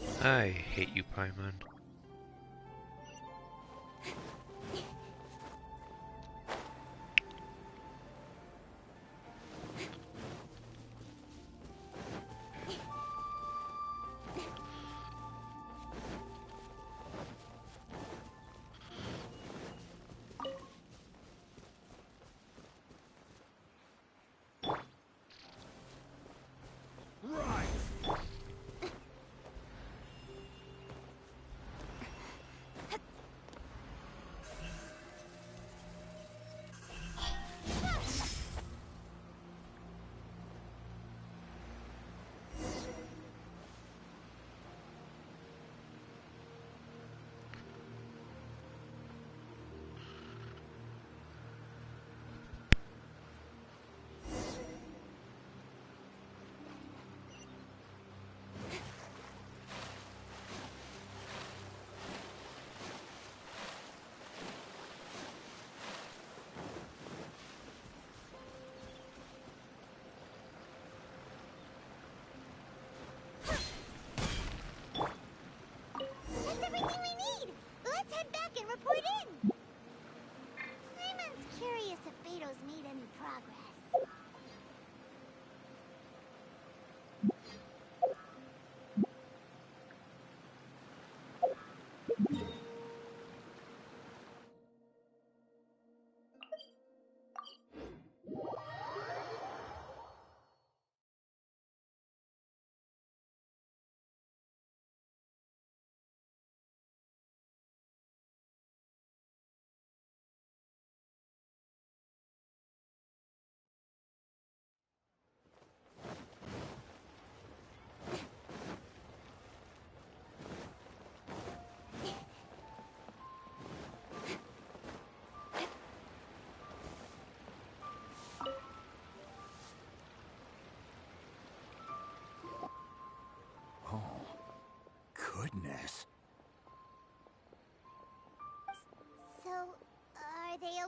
J: it!
C: I hate you, Paimon.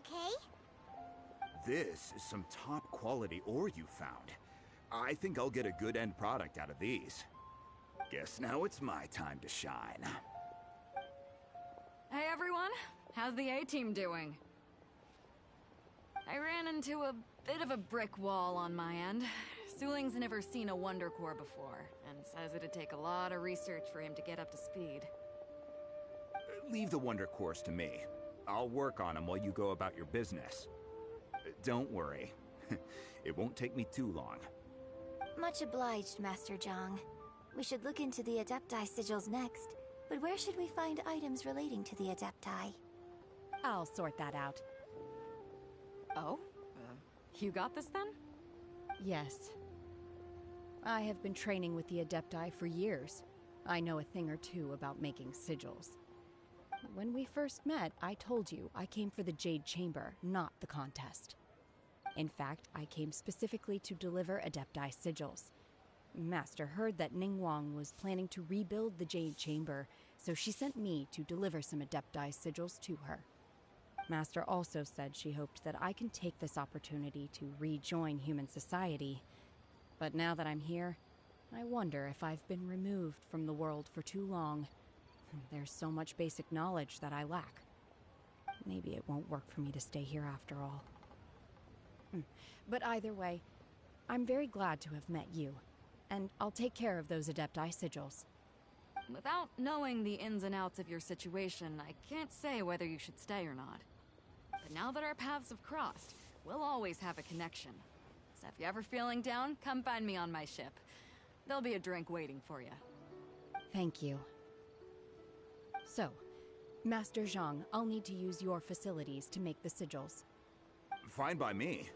J: okay?
K: This is some top quality ore you found. I think I'll get a good end product out of these. Guess now it's my time to shine.
I: Hey everyone, how's the A-team doing? I ran into a bit of a brick wall on my end. Suling's never seen a Wonder Core before, and says it'd take a lot of research for him to get up to speed.
K: Leave the Wonder Cores to me. I'll work on them while you go about your business. Don't worry. It won't take me too long.
L: Much obliged, Master Zhang. We should look into the Adepti sigils next, but where should we find items relating to the Adepti?
D: I'll sort that out.
I: Oh? You got this then?
D: Yes. I have been training with the Adepti for years. I know a thing or two about making sigils. When we first met, I told you I came for the Jade Chamber, not the contest. In fact, I came specifically to deliver Adepti sigils. Master heard that Ningguang was planning to rebuild the Jade Chamber, so she sent me to deliver some Adepti sigils to her. Master also said she hoped that I can take this opportunity to rejoin human society. But now that I'm here, I wonder if I've been removed from the world for too long. There's so much basic knowledge that I lack. Maybe it won't work for me to stay here after all. But either way, I'm very glad to have met you, and I'll take care of those Adepti sigils.
I: Without knowing the ins and outs of your situation, I can't say whether you should stay or not. But now that our paths have crossed, we'll always have a connection. So if you're ever feeling down, come find me on my ship. There'll be a drink waiting for you.
D: Thank you. So, Master Zhang, I'll need to use your facilities to make the sigils.
K: Fine by me.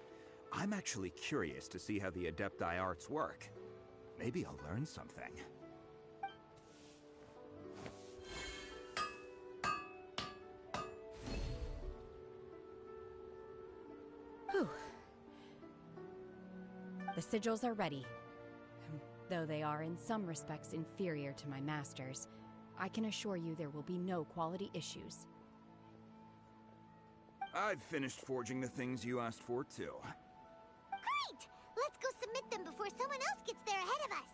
K: I'm actually curious to see how the Adepti arts work. Maybe I'll learn something.
D: Whew. The sigils are ready. Though they are in some respects inferior to my master's, I can assure you there will be no quality issues.
K: I've finished forging the things you asked for, too.
J: Great! Let's go submit them before someone else gets there ahead of us.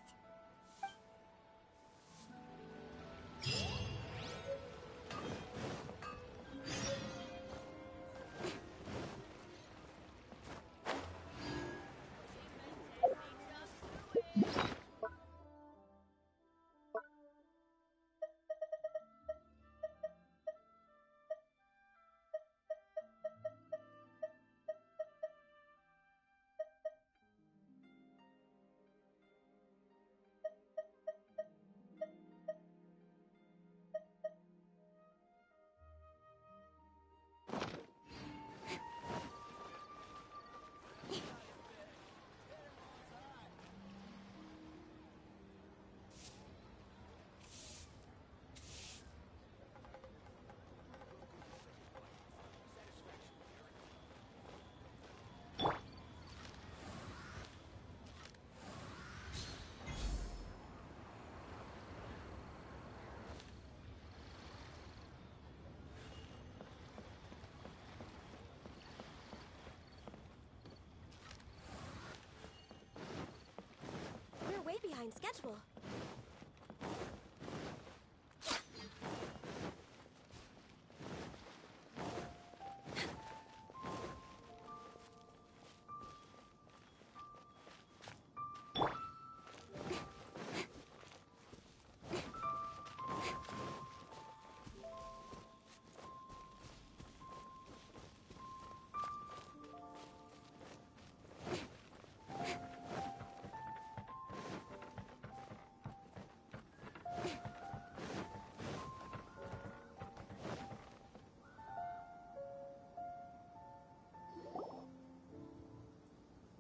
F: Way behind schedule.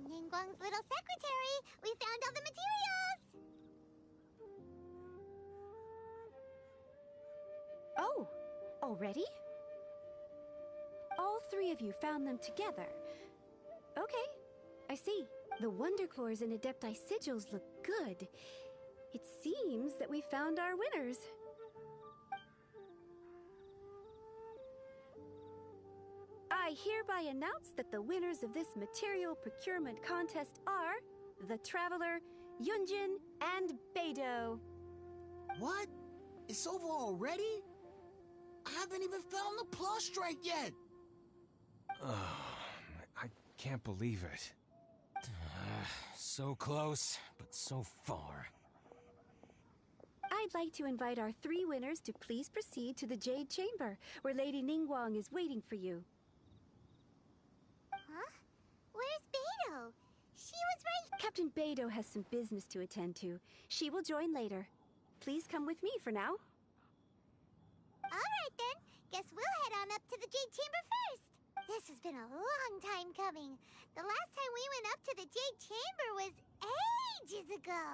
J: Ningguang's little secretary! We found all the materials!
F: Oh, already? All three of you found them together. Okay, I see. The Wonder Cores and Adepti sigils look good. It seems that we found our winners. I hereby announce that the winners of this material procurement contest are the Traveler, Yunjin, and Beidou.
O: What? It's over already? I haven't even found the plus strike yet!
H: I can't believe it. So close, but so far.
F: I'd like to invite our 3 winners to please proceed to the Jade Chamber, where Lady Ningguang is waiting for you.
B: Huh? Where's Beidou? She was right...
F: Captain Beidou has some business to attend to. She will join later. Please come with me for now.
B: Alright then. Guess we'll head on up to the Jade Chamber first. This has been a long time coming. The last time we went up to the Jade Chamber was ages ago.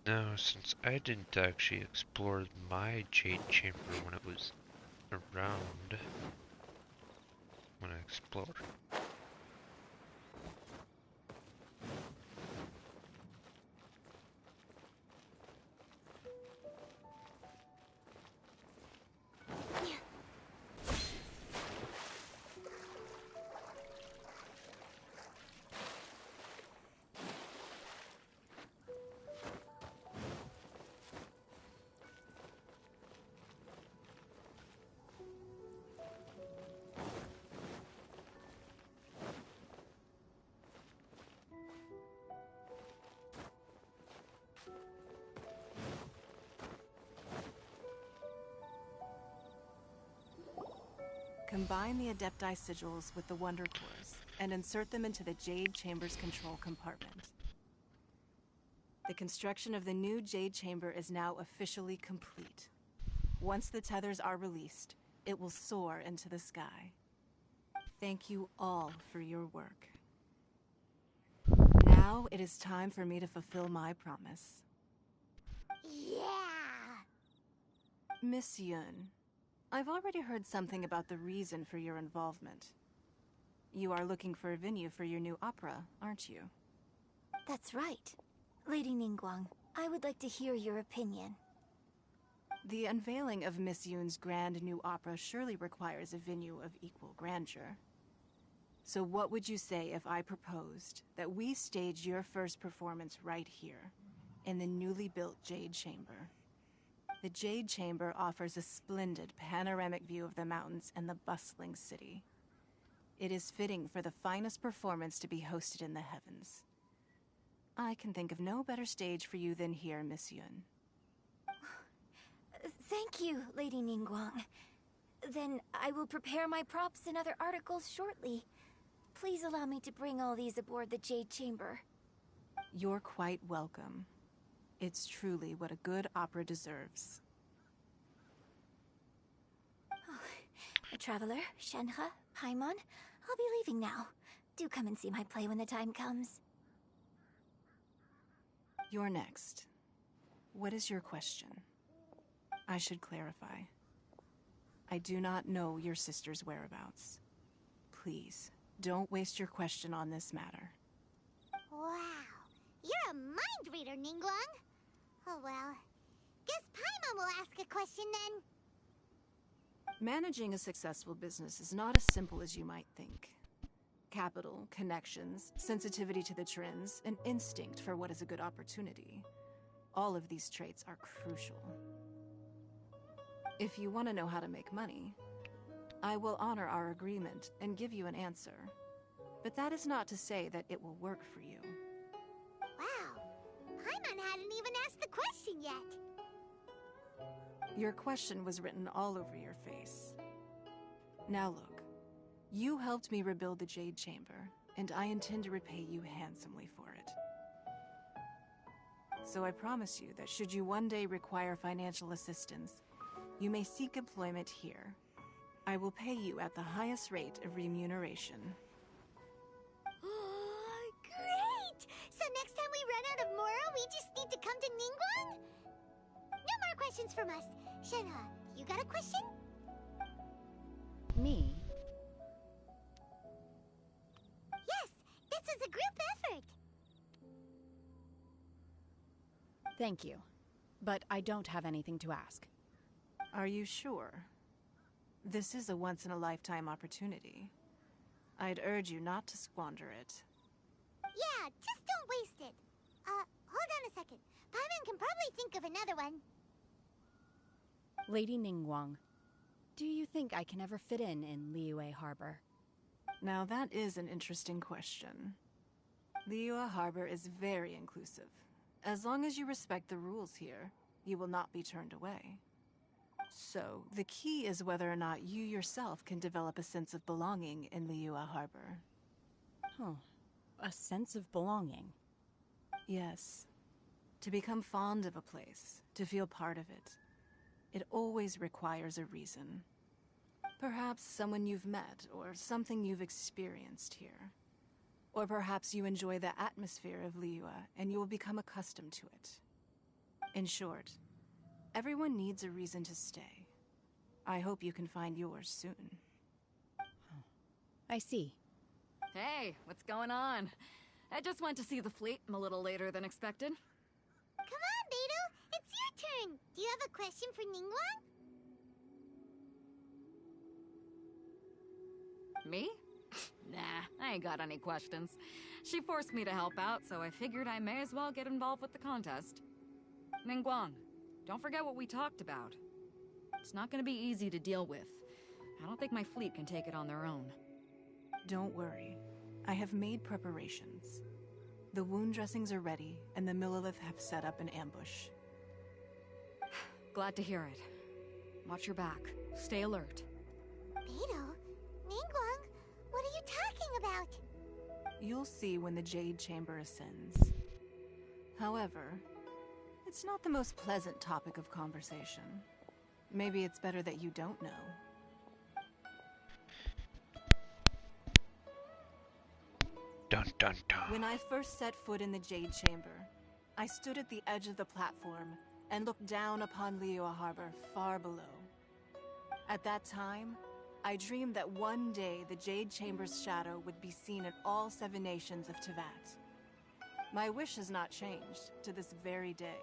C: Now, since I didn't actually explore my Jade Chamber when it was around, when I explored.
P: Combine the Adepti sigils with the Wonder Cores and insert them into the Jade Chamber's control compartment. The construction of the new Jade Chamber is now officially complete. Once the tethers are released, it will soar into the sky. Thank you all for your work. Now it is time for me to fulfill my promise.
B: Yeah!
P: Miss Yun, I've already heard something about the reason for your involvement. You are looking for a venue for your new opera, aren't you?
L: That's right. Lady Ningguang, I would like to hear your opinion.
P: The unveiling of Miss Yun's grand new opera surely requires a venue of equal grandeur. So what would you say if I proposed that we stage your first performance right here, in the newly built Jade Chamber? The Jade Chamber offers a splendid panoramic view of the mountains and the bustling city. It is fitting for the finest performance to be hosted in the heavens. I can think of no better stage for you than here, Miss Yun.
L: Thank you, Lady Ningguang. Then I will prepare my props and other articles shortly. Please allow me to bring all these aboard the Jade Chamber.
P: You're quite welcome. It's truly what a good opera deserves.
L: Oh, Traveler, Shenhe, Paimon, I'll be leaving now. Do come and see my play when the time comes.
P: You're next. What is your question? I should clarify. I do not know your sister's whereabouts. Please, don't waste your question on this matter.
B: Wow. You're a mind reader, Ningguang. Oh well. Guess Paimon will ask a question then.
P: Managing a successful business is not as simple as you might think. Capital, connections, sensitivity to the trends, and instinct for what is a good opportunity. All of these traits are crucial. If you want to know how to make money, I will honor our agreement and give you an answer. But that is not to say that it will work for you.
B: Wow. Paimon hadn't even asked the question yet.
P: Your question was written all over your face. Now look, you helped me rebuild the Jade Chamber, and I intend to repay you handsomely for it. So I promise you that should you one day require financial assistance, you may seek employment here. I will pay you at the highest rate of remuneration.
B: Great! So next time we run out of Moro, we just need to come to Ningguang? No more questions from us. Shenhe, you got a question?
D: Me?
B: Yes, this is a group effort.
D: Thank you. But I don't have anything to ask.
P: Are you sure? This is a once-in-a-lifetime opportunity. I'd urge you not to squander it.
B: Yeah, just don't waste it. Hold on a second. Paimon can probably think of another one.
D: Lady Ningguang, do you think I can ever fit in Liyue Harbor?
P: Now that is an interesting question. Liyue Harbor is very inclusive. As long as you respect the rules here, you will not be turned away. So, the key is whether or not you yourself can develop a sense of belonging in Liyue Harbor.
D: Oh, a sense of belonging.
P: Yes. To become fond of a place, to feel part of it, it always requires a reason. Perhaps someone you've met, or something you've experienced here. Or perhaps you enjoy the atmosphere of Liyue, and you will become accustomed to it. In short, everyone needs a reason to stay. I hope you can find yours soon.
D: I see.
I: Hey, what's going on? I just went to see the fleet. I'm a little later than expected.
B: Come on, Beidou! It's your turn! Do you have a question for Ningguang?
I: Me? Nah, I ain't got any questions. She forced me to help out, so I figured I may as well get involved with the contest. Ningguang, don't forget what we talked about. It's not gonna be easy to deal with. I don't think my fleet can take it on their own.
P: Don't worry. I have made preparations. The wound dressings are ready, and the Millelith have set up an ambush.
I: Glad to hear it. Watch your back. Stay alert.
B: Beidou? Ningguang? What are you talking about?
P: You'll see when the Jade Chamber ascends. However, it's not the most pleasant topic of conversation. Maybe it's better that you don't know.
C: Dun dun dun.
P: When I first set foot in the Jade Chamber, I stood at the edge of the platform and looked down upon Liyue Harbor far below. At that time, I dreamed that one day the Jade Chamber's shadow would be seen in all 7 nations of Teyvat. My wish has not changed to this very day.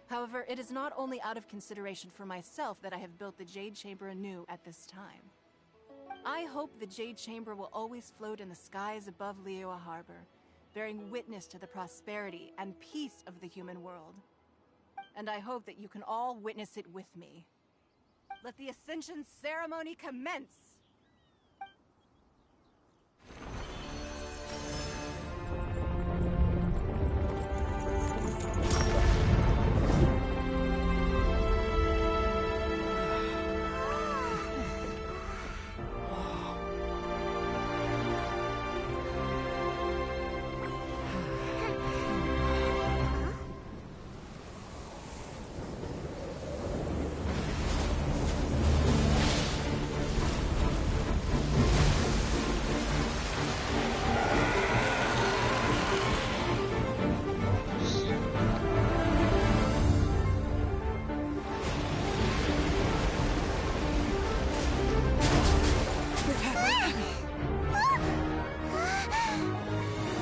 P: However, it is not only out of consideration for myself that I have built the Jade Chamber anew at this time. I hope the Jade Chamber will always float in the skies above Liyue Harbor, bearing witness to the prosperity and peace of the human world. And I hope that you can all witness it with me. Let the Ascension ceremony commence!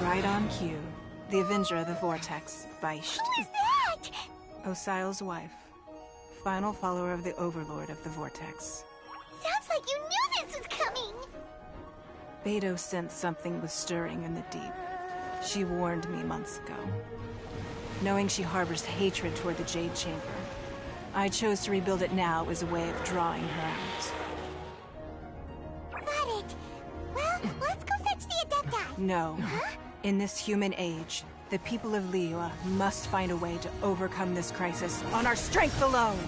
P: Right on cue. The Avenger of the Vortex, Beisht.
B: Who is that?
P: Osial's wife. Final follower of the Overlord of the Vortex.
B: Sounds like you knew this was coming!
P: Beidou sensed something was stirring in the deep. She warned me months ago. Knowing she harbors hatred toward the Jade Chamber, I chose to rebuild it now as a way of drawing her out.
B: Got it! Well, let's go fetch the Adepti!
P: No.
B: Huh?
P: In this human age, the people of Liyue must find a way to overcome this crisis on our strength alone!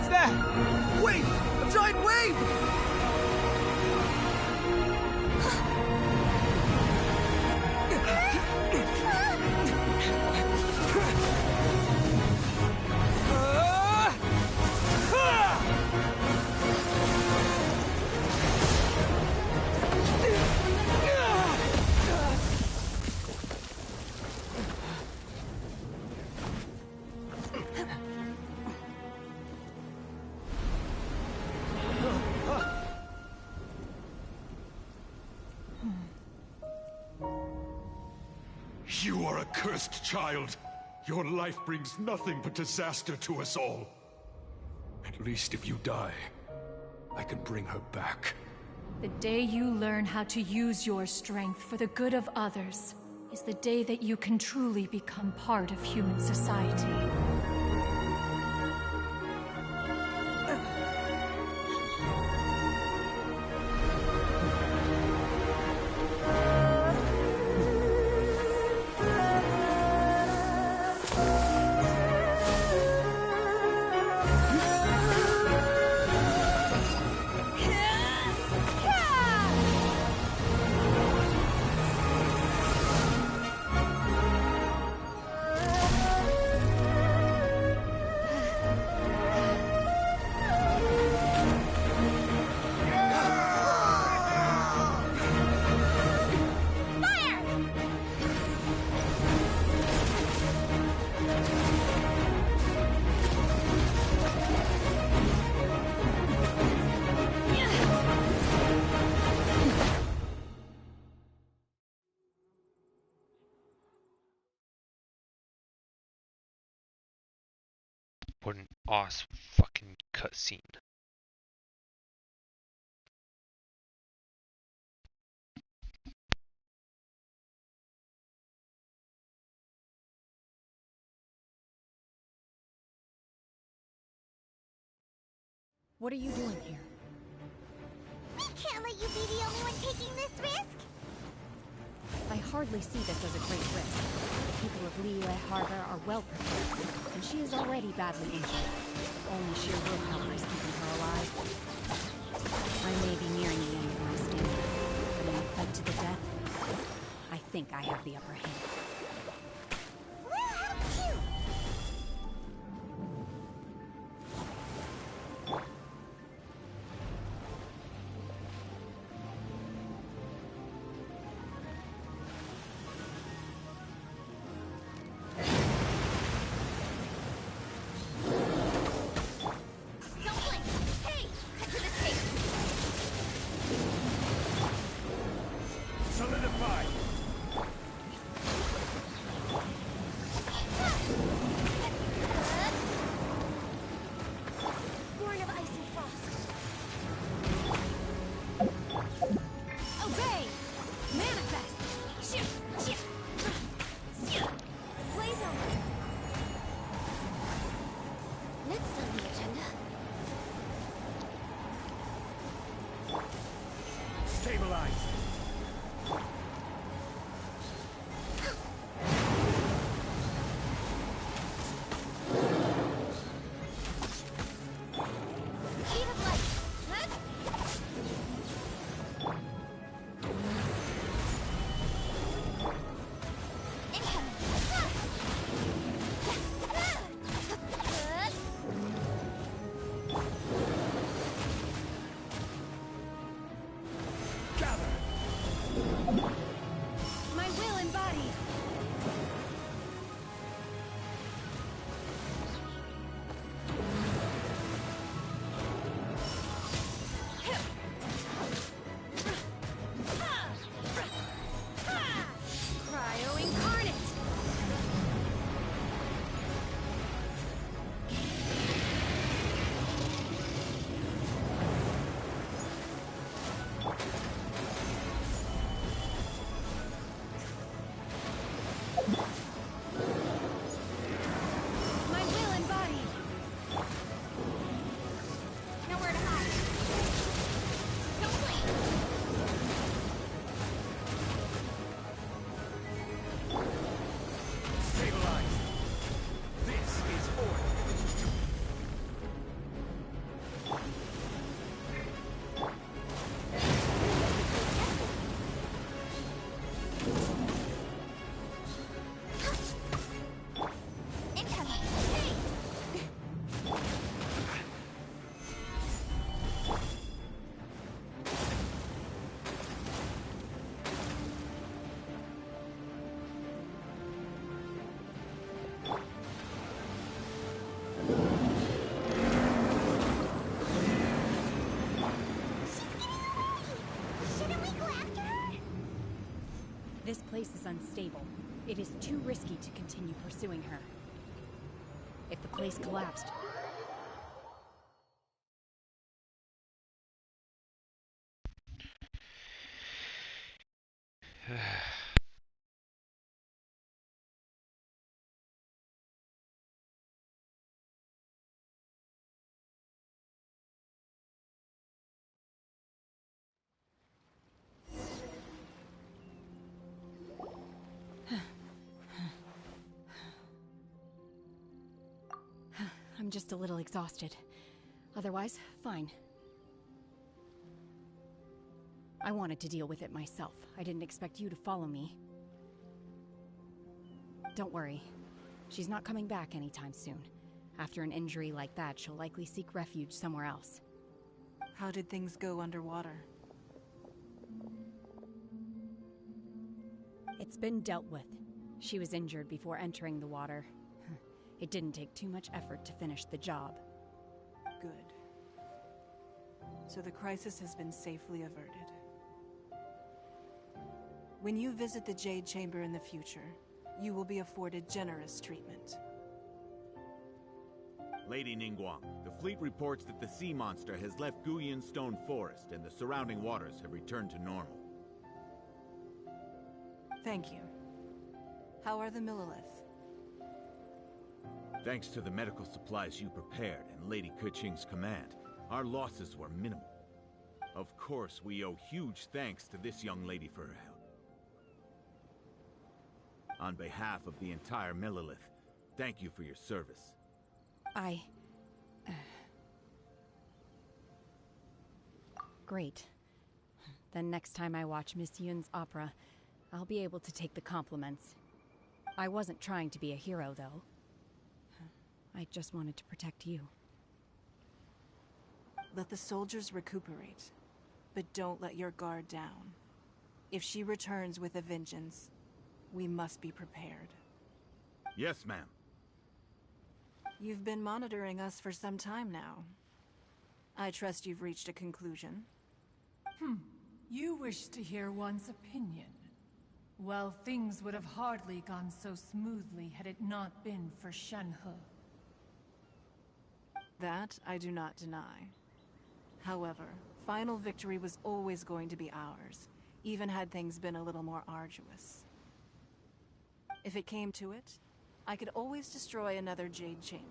O: What's that? Wait! A giant wave!
Q: You are a cursed child. Your life brings nothing but disaster to us all. At least if you die, I can bring her back.
G: The day you learn how to use your strength for the good of others is the day that you can truly become part of human society.
C: What an awesome fucking cutscene.
D: What are you doing here?
B: We can't let you be the only one taking this risk!
D: I hardly see this as a great risk. The people of Liyue Harbor are well prepared, and she is already badly injured. Only sheer willpower is keeping her alive. I may be nearing the end of my stay, but in a fight to the death, I think I have the upper hand.
B: We'll help you!
D: This place is unstable. It is too risky to continue pursuing her. If the place collapsed... I'm just a little exhausted. Otherwise, fine. I wanted to deal with it myself. I didn't expect you to follow me. Don't worry. She's not coming back anytime soon. After an injury like that, she'll likely seek refuge somewhere else.
P: How did things go underwater?
D: It's been dealt with. She was injured before entering the water. It didn't take too much effort to finish the job.
P: Good. So the crisis has been safely averted. When you visit the Jade Chamber in the future, you will be afforded generous treatment.
M: Lady Ningguang, the fleet reports that the sea monster has left Guyan Stone Forest and the surrounding waters have returned to normal.
P: Thank you. How are the Millilith?
M: Thanks to the medical supplies you prepared and Lady Keqing's command, our losses were minimal. Of course, we owe huge thanks to this young lady for her help. On behalf of the entire Millilith, thank you for your service.
D: Great. Then next time I watch Miss Yun's opera, I'll be able to take the compliments. I wasn't trying to be a hero, though. I just wanted to protect you.
P: Let the soldiers recuperate, but don't let your guard down. If she returns with a vengeance, we must be prepared.
M: Yes, ma'am.
P: You've been monitoring us for some time now. I trust you've reached a conclusion.
G: You wish to hear one's opinion. Well, things would have hardly gone so smoothly had it not been for Shenhe.
P: That I do not deny. However, final victory was always going to be ours, even had things been a little more arduous. If it came to it, I could always destroy another Jade Chamber.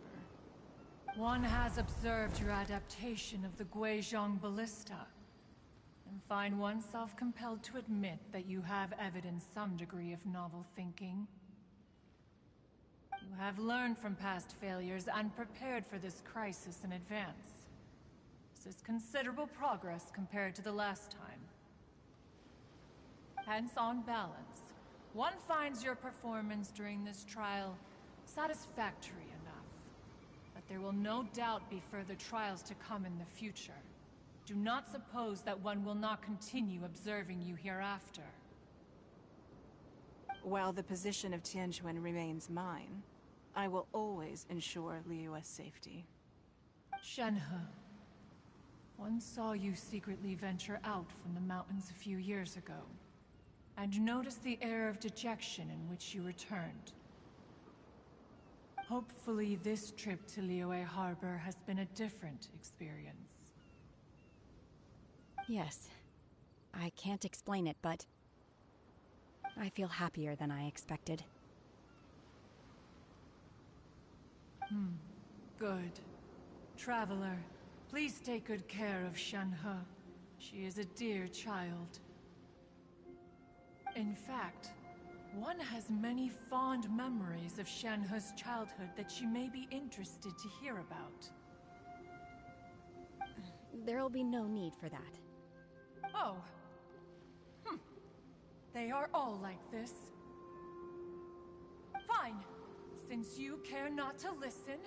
G: One has observed your adaptation of the Guizhong Ballista, and find oneself compelled to admit that you have evidenced some degree of novel thinking. You have learned from past failures and prepared for this crisis in advance. This is considerable progress compared to the last time. Hence, on balance, one finds your performance during this trial satisfactory enough. But there will no doubt be further trials to come in the future. Do not suppose that one will not continue observing you hereafter.
P: While the position of Tianquan remains mine, I will always ensure Liyue's safety.
G: Shenhe, one saw you secretly venture out from the mountains a few years ago, and noticed the air of dejection in which you returned. Hopefully this trip to Liyue Harbor has been a different experience.
D: Yes. I can't explain it, but I feel happier than I expected.
G: Good. Traveler, please take good care of Shenhe. She is a dear child. In fact, one has many fond memories of Shenhe's childhood that she may be interested to hear about.
D: There'll be no need for that.
G: Oh. They are all like this. Fine. Since you care not to listen,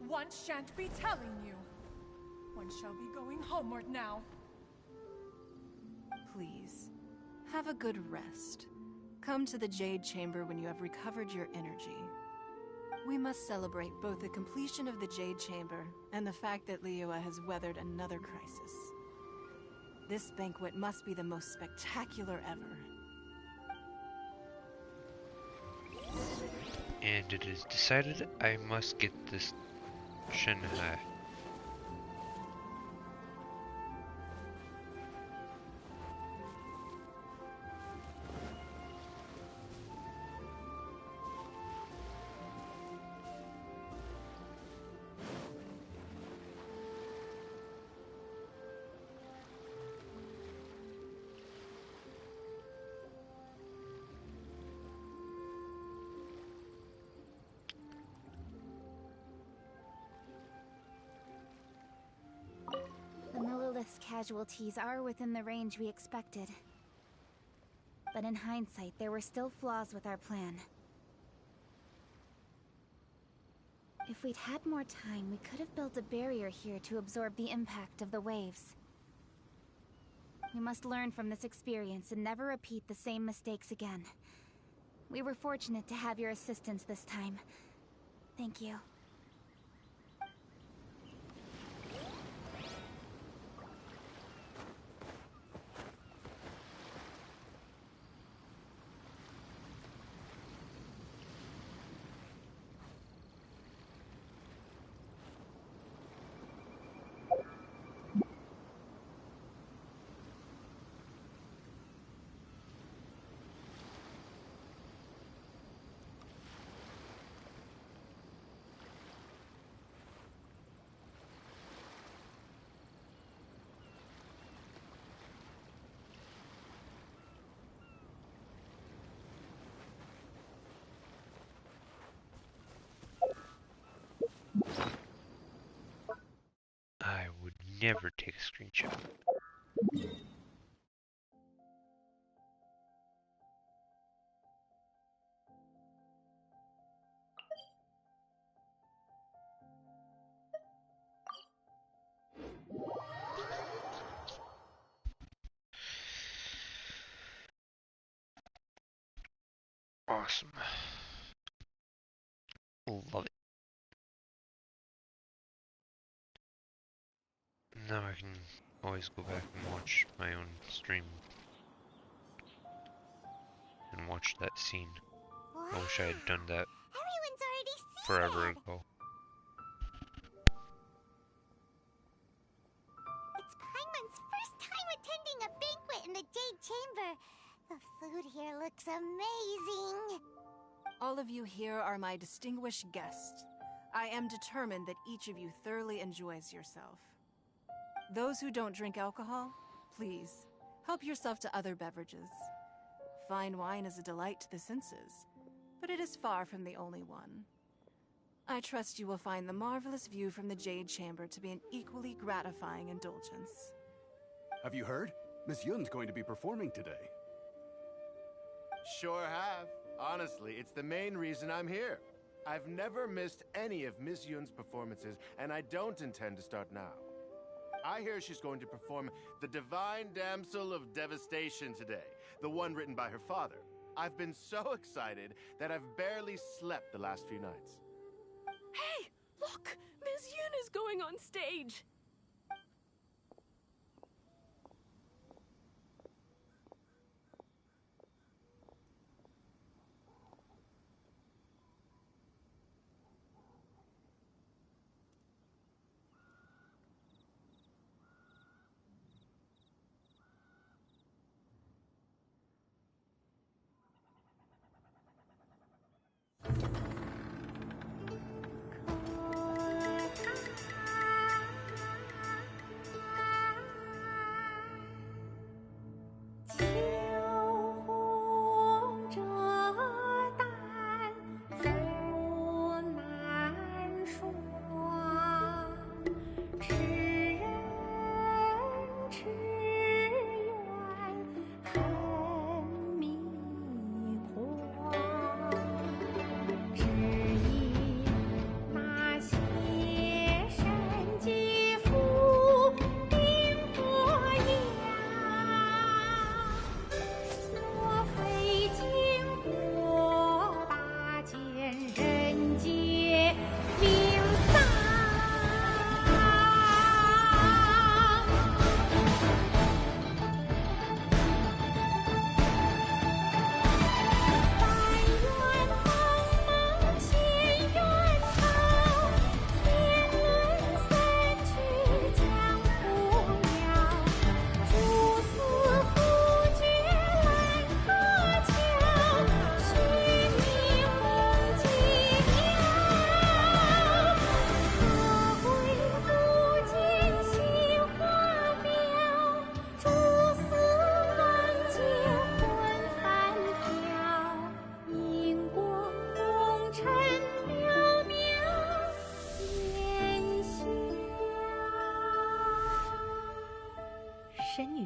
G: one shan't be telling you. One shall be going homeward now.
P: Please, have a good rest. Come to the Jade Chamber when you have recovered your energy. We must celebrate both the completion of the Jade Chamber and the fact that Liyue has weathered another crisis. This banquet must be the most spectacular ever.
C: And it is decided I must get this Shanghai.
B: The Millilith's casualties are within the range we expected. But in hindsight, there were still flaws with our plan. If we'd had more time, we could have built a barrier here to absorb the impact of the waves. We must learn from this experience and never repeat the same mistakes again. We were fortunate to have your assistance this time. Thank you.
C: I would never take a screenshot. Awesome. Love it. Now I can always go back and watch my own stream. And watch that scene. I wish I had done that forever ago.
J: It's Paimon's first time attending a banquet in the Jade Chamber. The food here looks amazing.
P: All of you here are my distinguished guests. I am determined that each of you thoroughly enjoys yourself. Those who don't drink alcohol, please, help yourself to other beverages. Fine wine is a delight to the senses, but it is far from the only one. I trust you will find the marvelous view from the Jade Chamber to be an equally gratifying indulgence.
R: Have you heard? Miss Yun's going to be performing today.
E: Sure have. Honestly, it's the main reason I'm here. I've never missed any of Miss Yun's performances, and I don't intend to start now. I hear she's going to perform The Divine Damsel of Devastation today, the one written by her father. I've been so excited that I've barely slept the last few nights.
S: Hey, look! Miss Yun is going on stage!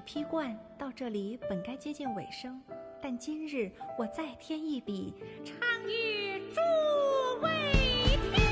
T: 披冠到这里本该接近尾声，但今日我再添一笔，唱与诸位听。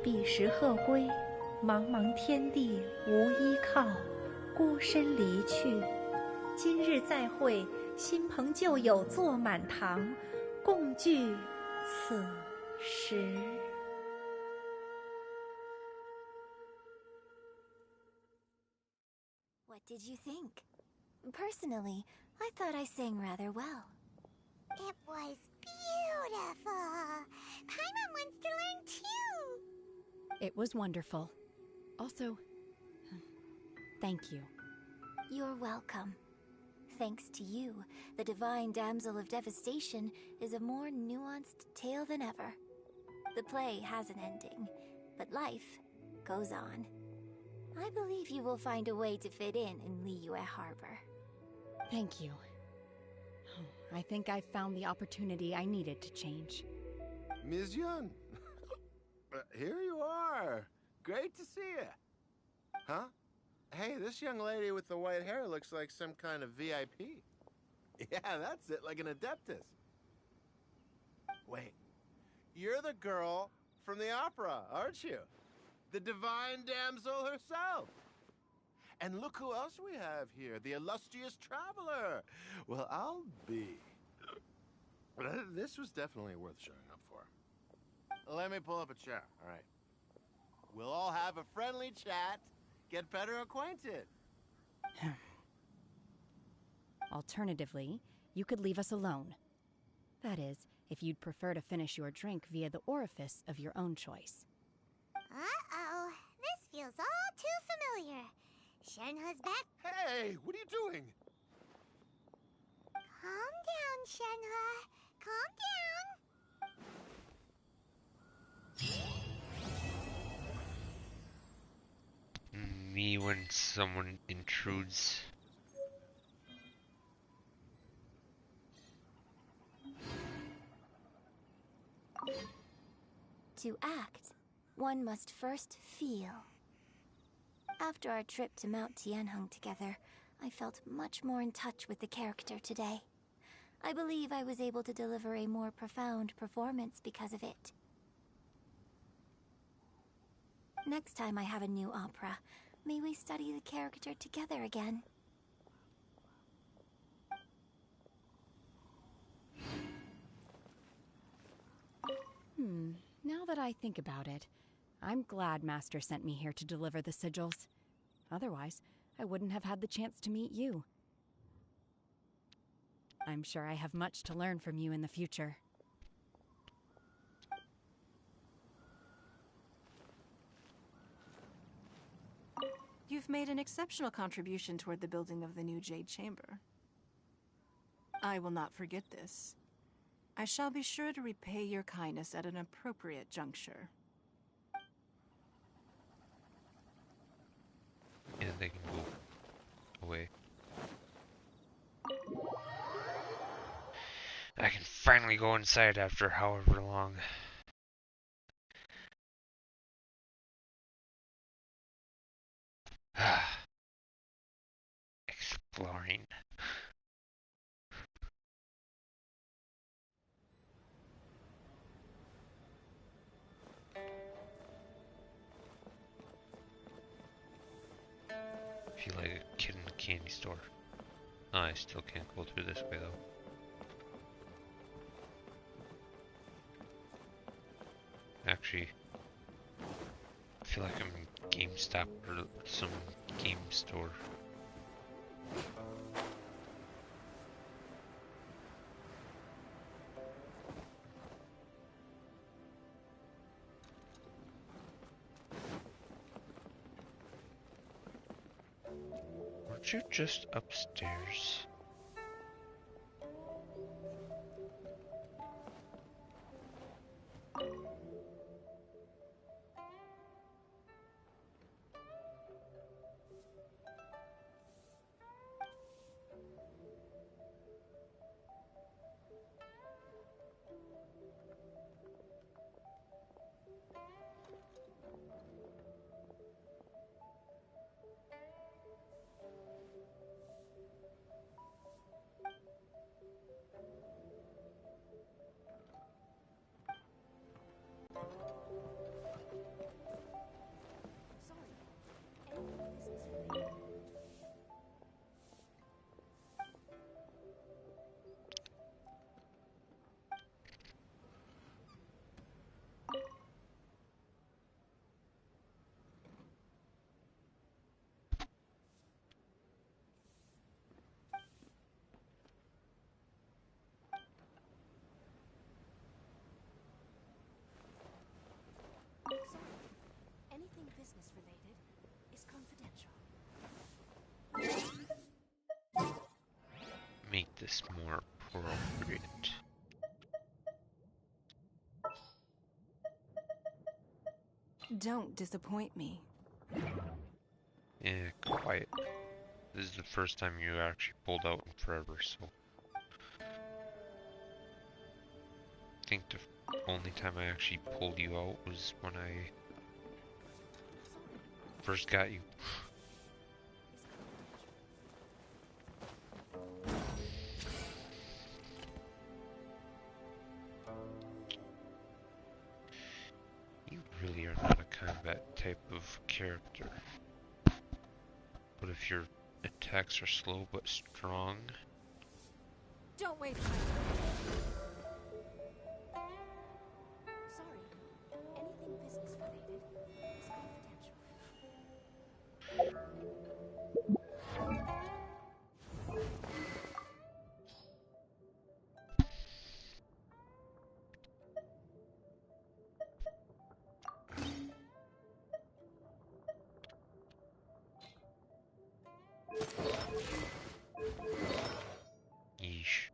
T: 彼时鹤归，茫茫天地无依靠，孤身离去。今日再会，新朋旧友坐满堂，共聚此时。
L: What did you think? Personally, I thought I sang rather well.
B: It was beautiful. Paimon wants to learn too.
D: It was wonderful. Also, thank you.
L: You're welcome. Thanks to you, the Divine Damsel of Devastation is a more nuanced tale than ever. The play has an ending, but life goes on. I believe you will find a way to fit in Liyue Harbor.
D: Thank you. I think I've found the opportunity I needed to change.
E: Ms. Yun, here you are. Great to see you. Huh? Hey, this young lady with the white hair looks like some kind of VIP. Yeah, that's it, like an Adeptus. Wait, you're the girl from the opera, aren't you? The Divine Damsel herself. And look who else we have here, the illustrious traveler. Well, I'll be. This was definitely worth showing up for. Let me pull up a chair, all right. We'll all have a friendly chat, get better acquainted.
D: Alternatively, you could leave us alone. That is, if you'd prefer to finish your drink via the orifice of your own choice.
B: Uh-oh, this feels all too familiar. Shenhe's back.
E: Hey, what are you doing?
B: Calm down, Shenhe. Calm down.
C: Me when someone intrudes.
L: To act, one must first feel. After our trip to Mount Tianheng together, I felt much more in touch with the character today. I believe I was able to deliver a more profound performance because of it. Next time I have a new opera, may we study the character together again.
D: Now that I think about it, I'm glad Master sent me here to deliver the sigils. Otherwise, I wouldn't have had the chance to meet you. I'm sure I have much to learn from you in the future.
P: You've made an exceptional contribution toward the building of the new Jade Chamber. I will not forget this. I shall be sure to repay your kindness at an appropriate juncture.
C: And they can go away. I can finally go inside after however long. Exploring. I feel like a kid in a candy store. Oh, I still can't go through this way though. Actually, I feel like I'm in GameStop or some game store. Where Aren't you just upstairs?
F: Anything business related is confidential.
C: Make this more appropriate.
D: Don't disappoint me.
C: Yeah, quiet. This is the first time you actually pulled out in forever, so... I think the only time I actually pulled you out was when I first got you. You really are not a combat type of character. But if your attacks are slow but strong...
F: Don't waste my time. Sorry. Anything business related is confidential.
C: Yeesh.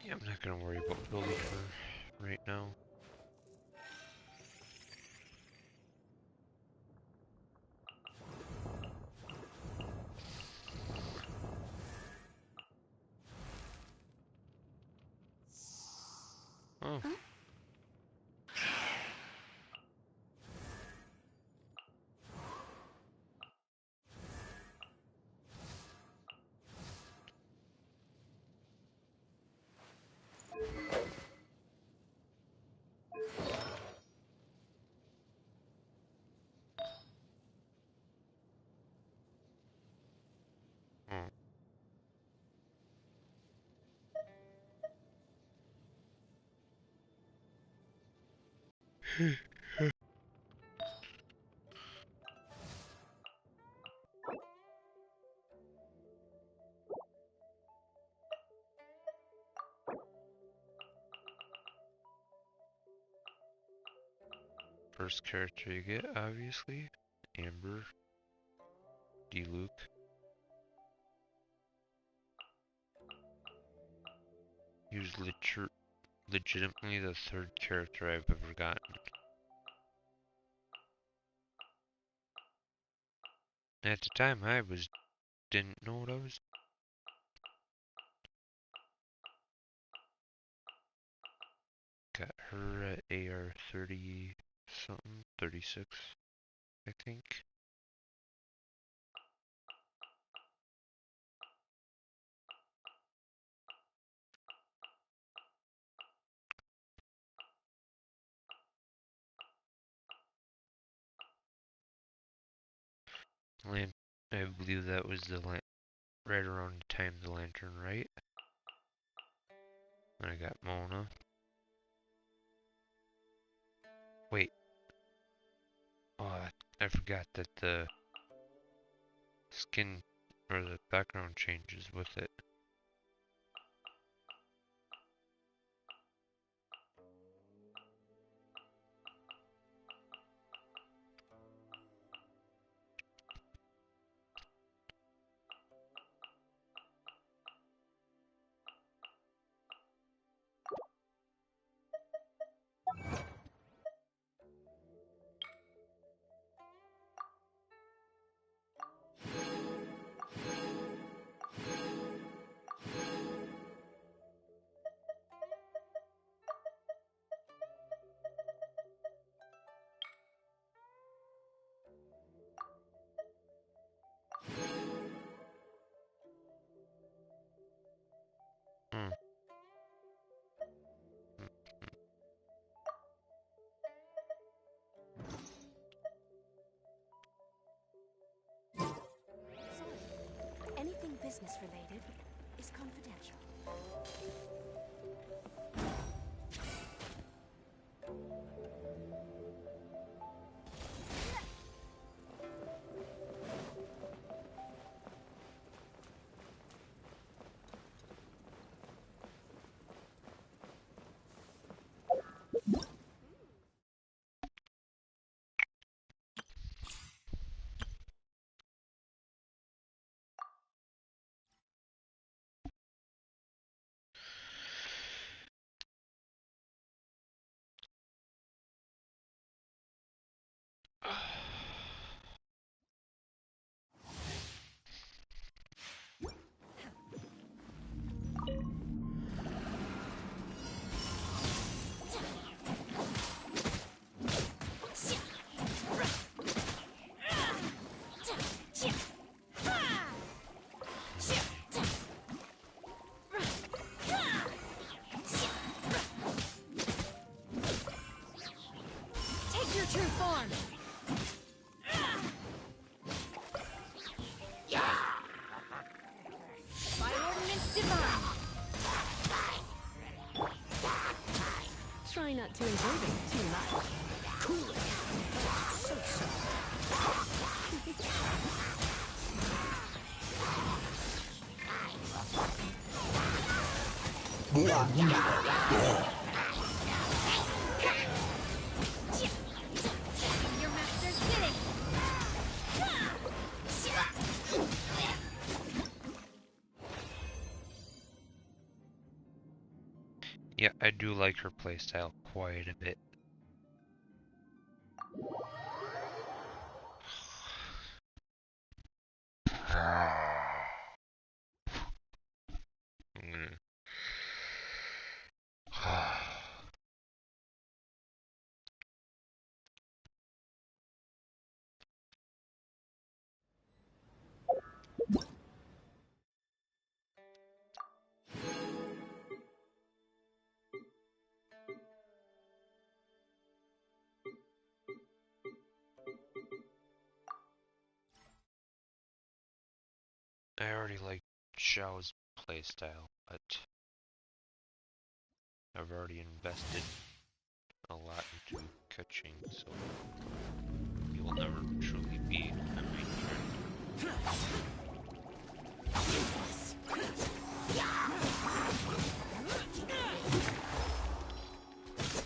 C: Yeah, I'm not gonna worry about building her right now. Oh.
F: Huh?
C: First character you get, obviously. Amber. D-Luke. He was legitimately the third character I've ever gotten. At the time, didn't know what I was. Got her at AR 30 something, 36, I think. I believe that was right around the time the lantern, right? When I got Mona. Wait. Oh, I forgot that the skin or the background changes with it.
F: Anything business related is confidential.
S: Try not to enjoy this too much. Cool it. So.
B: Your master's bidding.
C: Yeah, I do like her playstyle quite a bit. I already like Xiao's playstyle, but I've already invested a lot into catching, so he will never truly be a main character.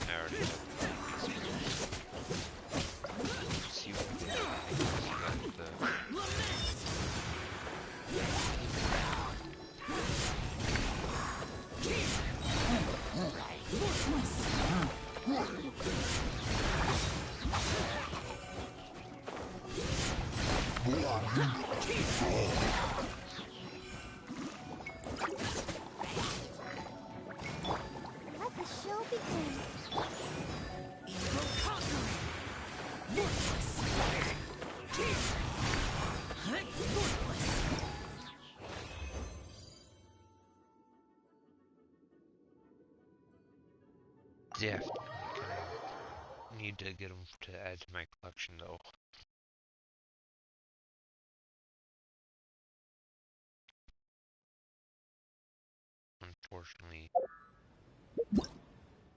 C: I already have see what they have the
B: Let the show begin.
S: Evil conquering. Worthless. Worthless.
C: Definitely need to get them to add to my collection though. Unfortunately,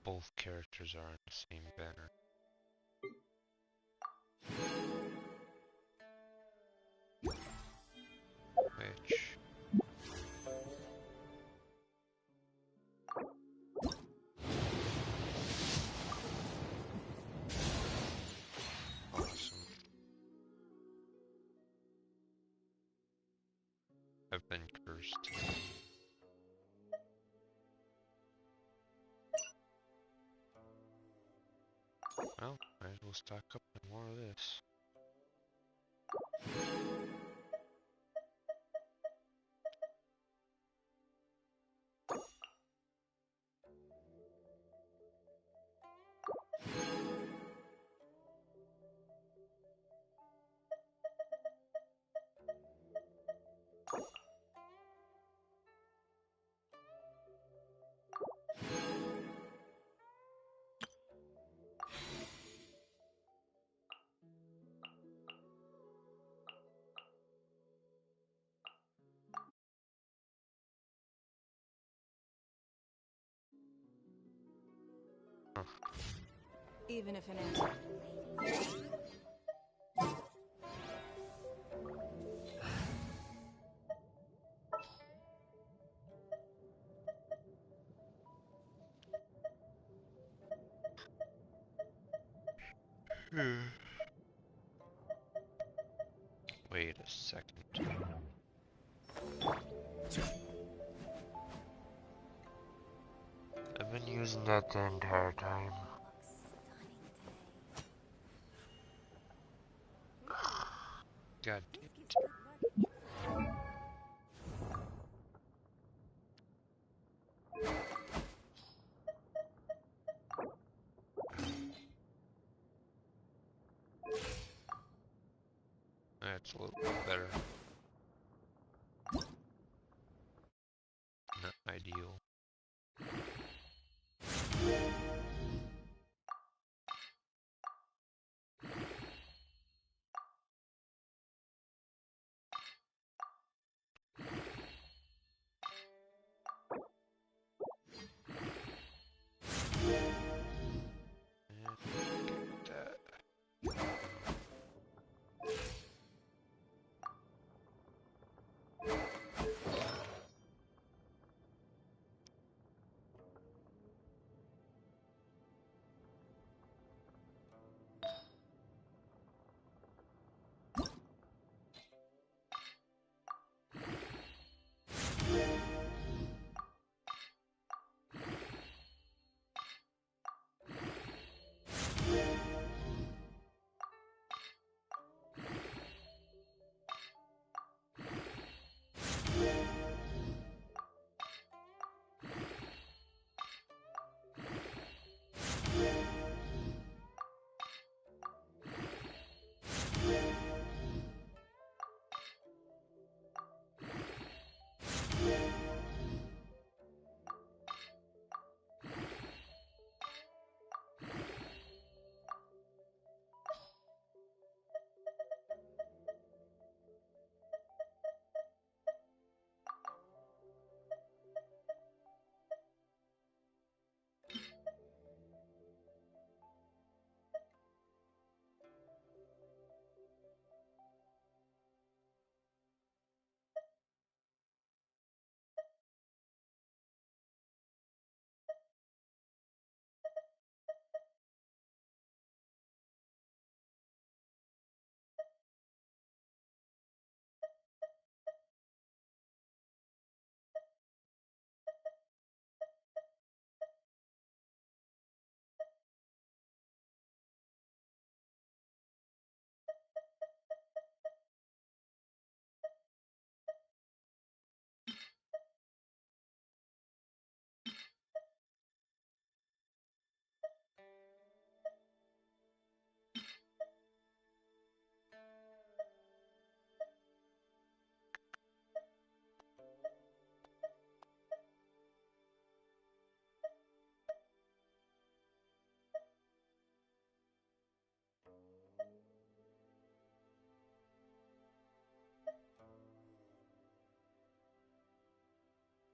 C: both characters are on the same banner. first. Well, might as well stock up on more of this.
P: Even if an answer.
C: Wait a second. I've been using that the entire time. God damn it. That's a little bit better. Not ideal.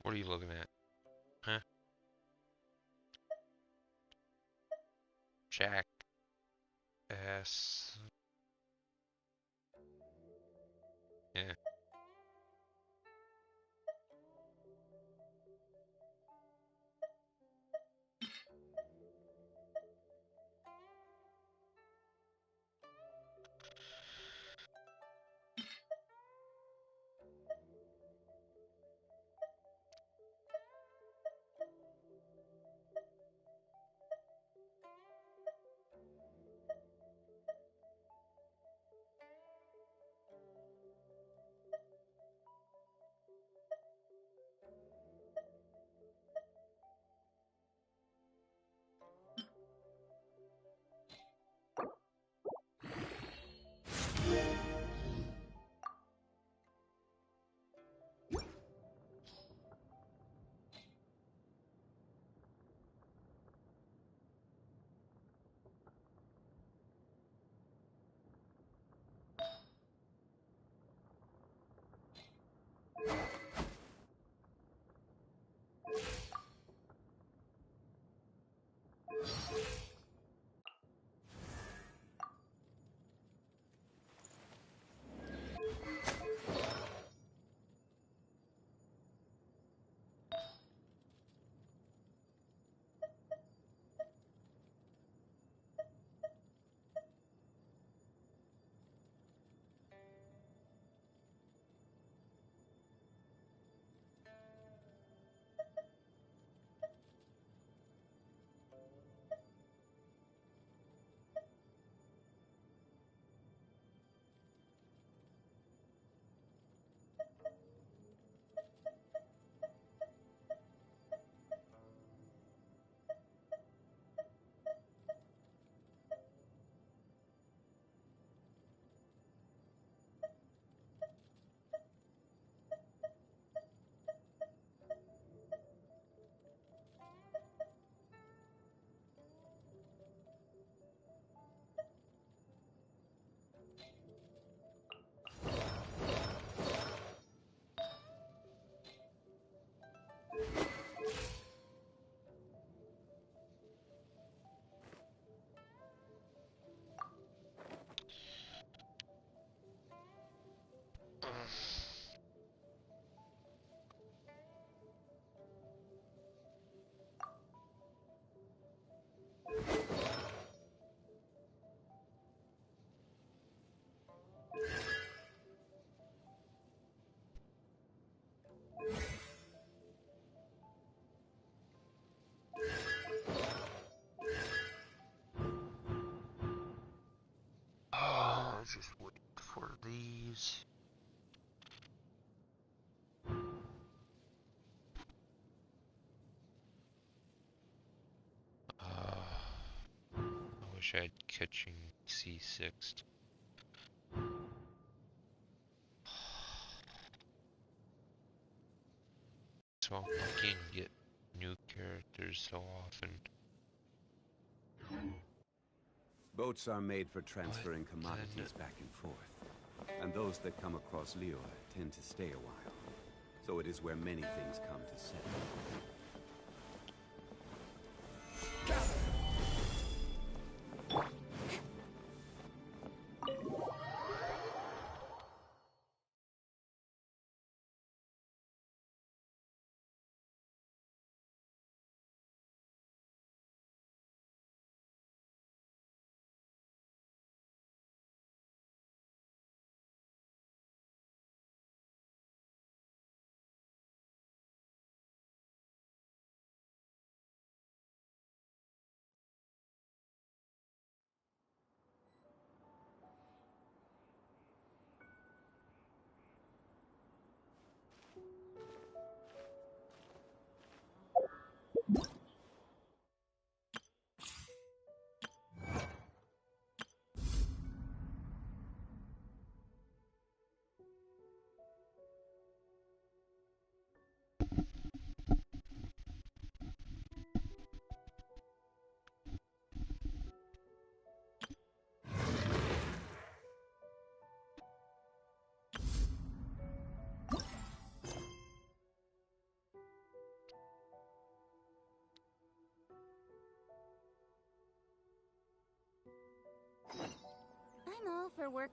C: What are you looking at? Huh? Jack. S. Yeah. is. I wish I had catching C6. So lucky and get new characters so often.
N: Boats are made for transferring commodities back and forth. And those that come across Liyue tend to stay a while. So it is where many things come to settle.
B: I'm all for work.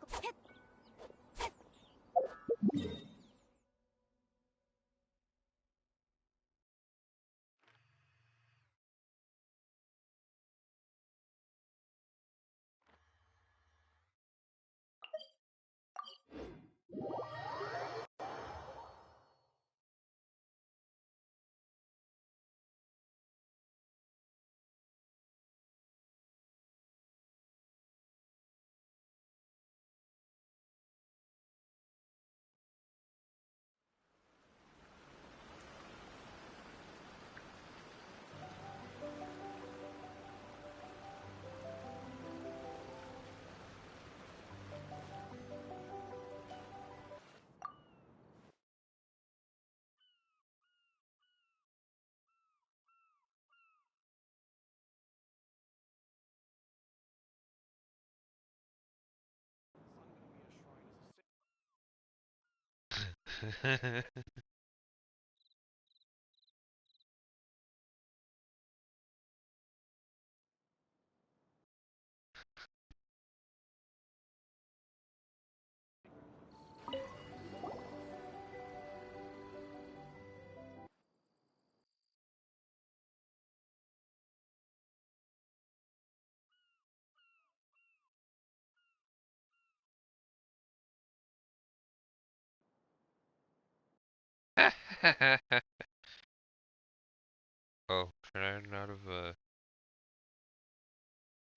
C: Oh, should I not have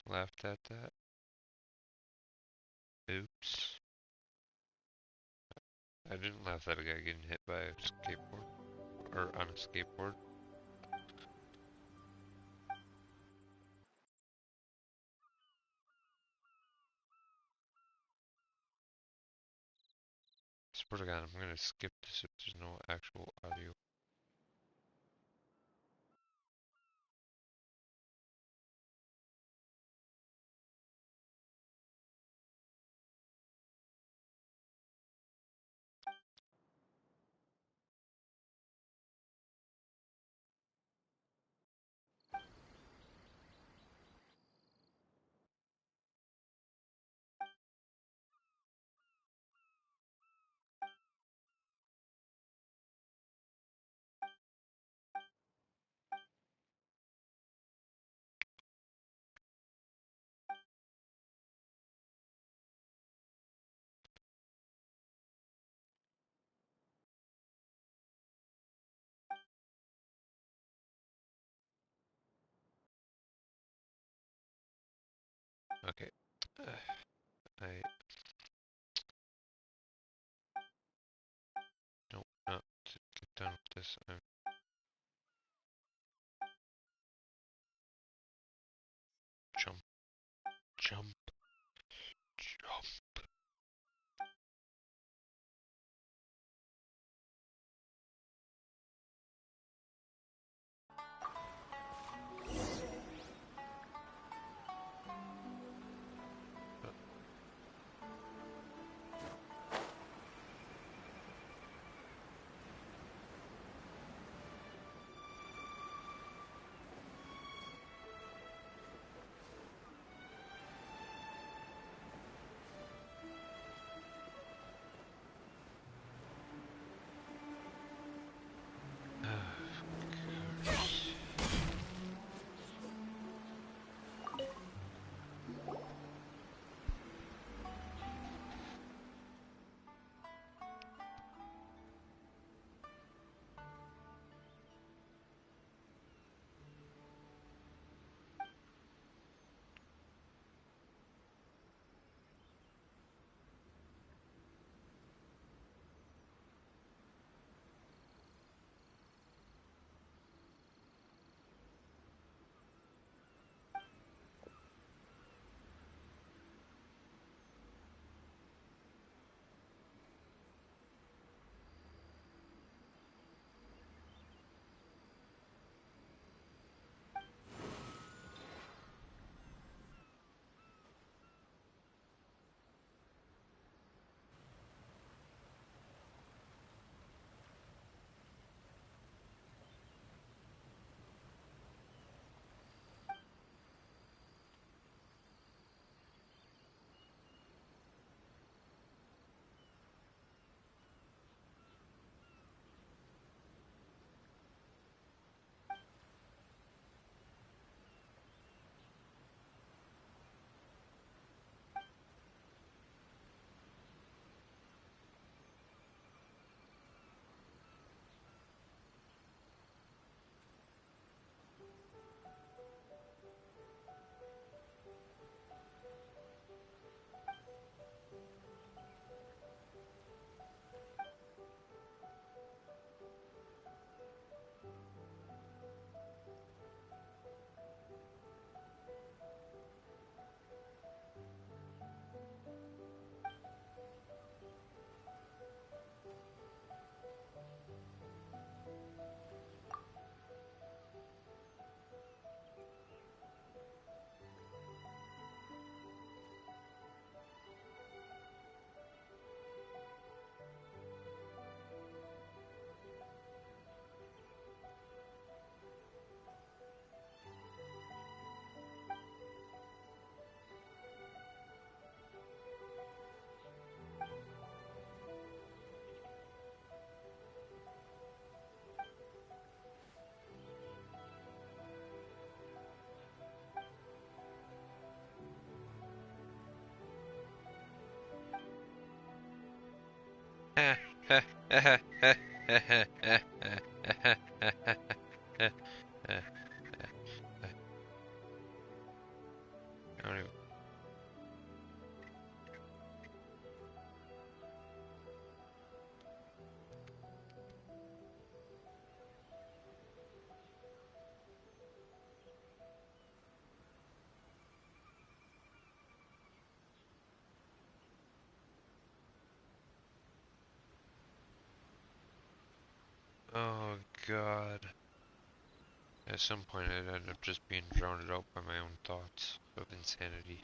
C: laughed at that? Oops. I didn't laugh at a guy getting hit by a skateboard. Or on a skateboard. Swear to God, I'm gonna skip this if there's no actual audio. Okay. I this. Jump, jump, jump. Oh god. At some point I'd end up just being drowned out by my own thoughts of insanity.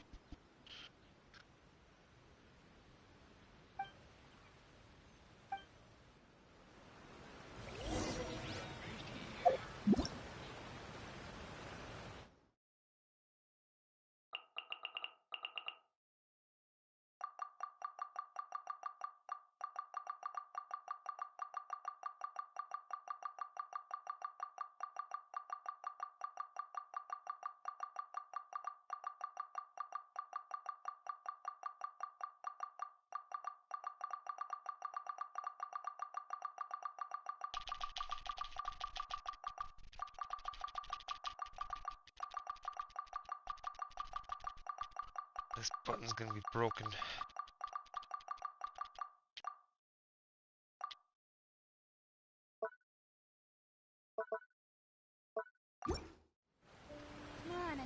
C: This button's gonna be broken.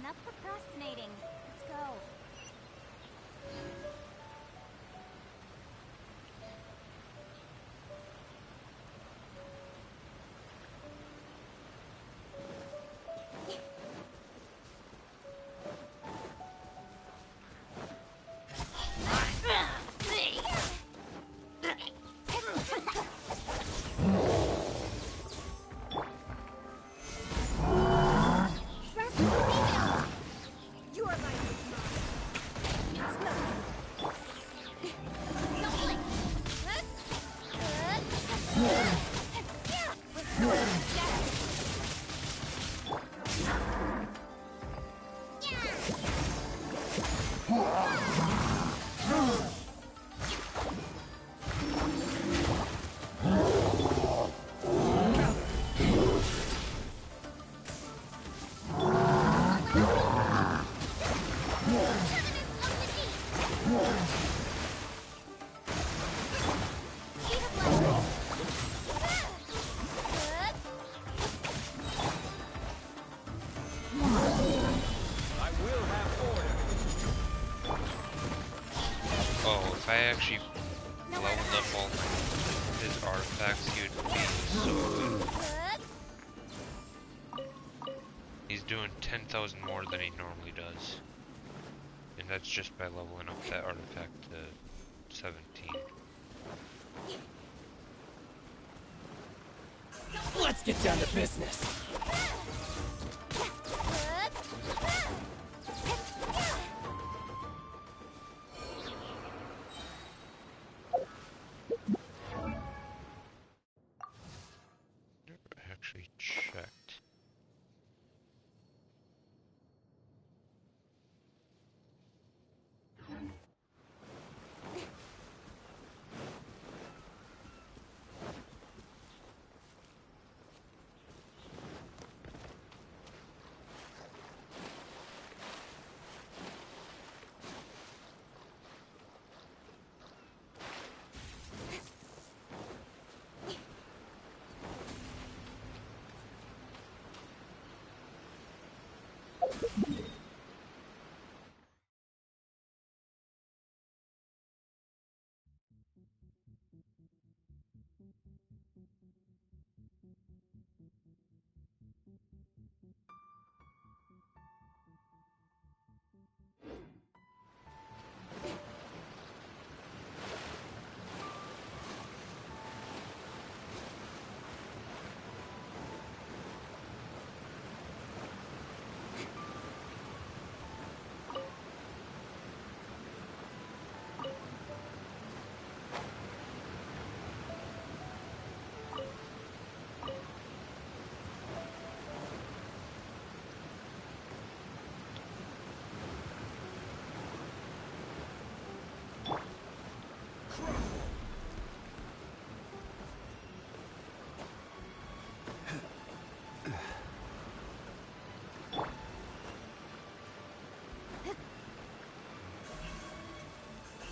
B: enough procrastinating. Let's go.
C: Oh, if I actually leveled up all his artifacts, he would be so good. He's doing 10,000 more than he normally does. And that's just by leveling up that artifact to 17.
O: Let's get down to business.
C: Actually checked.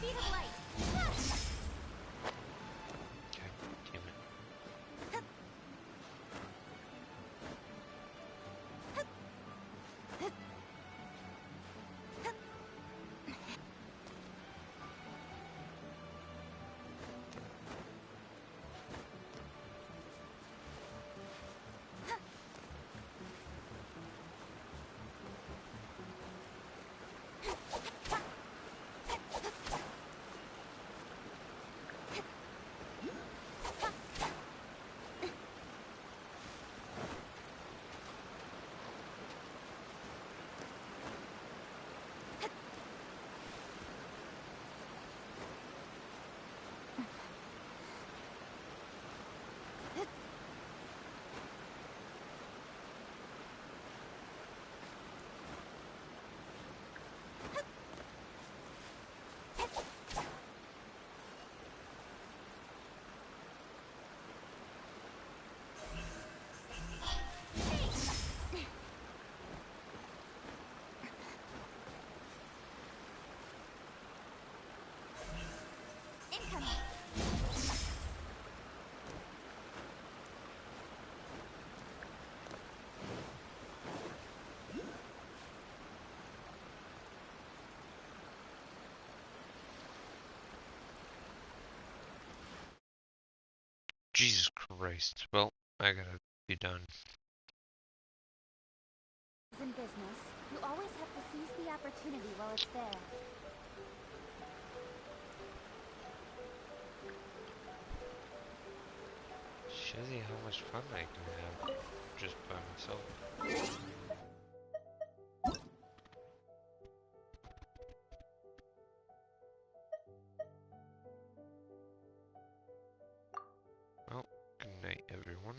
B: Speed of light.
C: Jesus Christ. Well, I gotta be done.
B: In business, you always have to seize the opportunity while it's there.
C: Shows you how much fun I can have just by myself. Well, good night, everyone.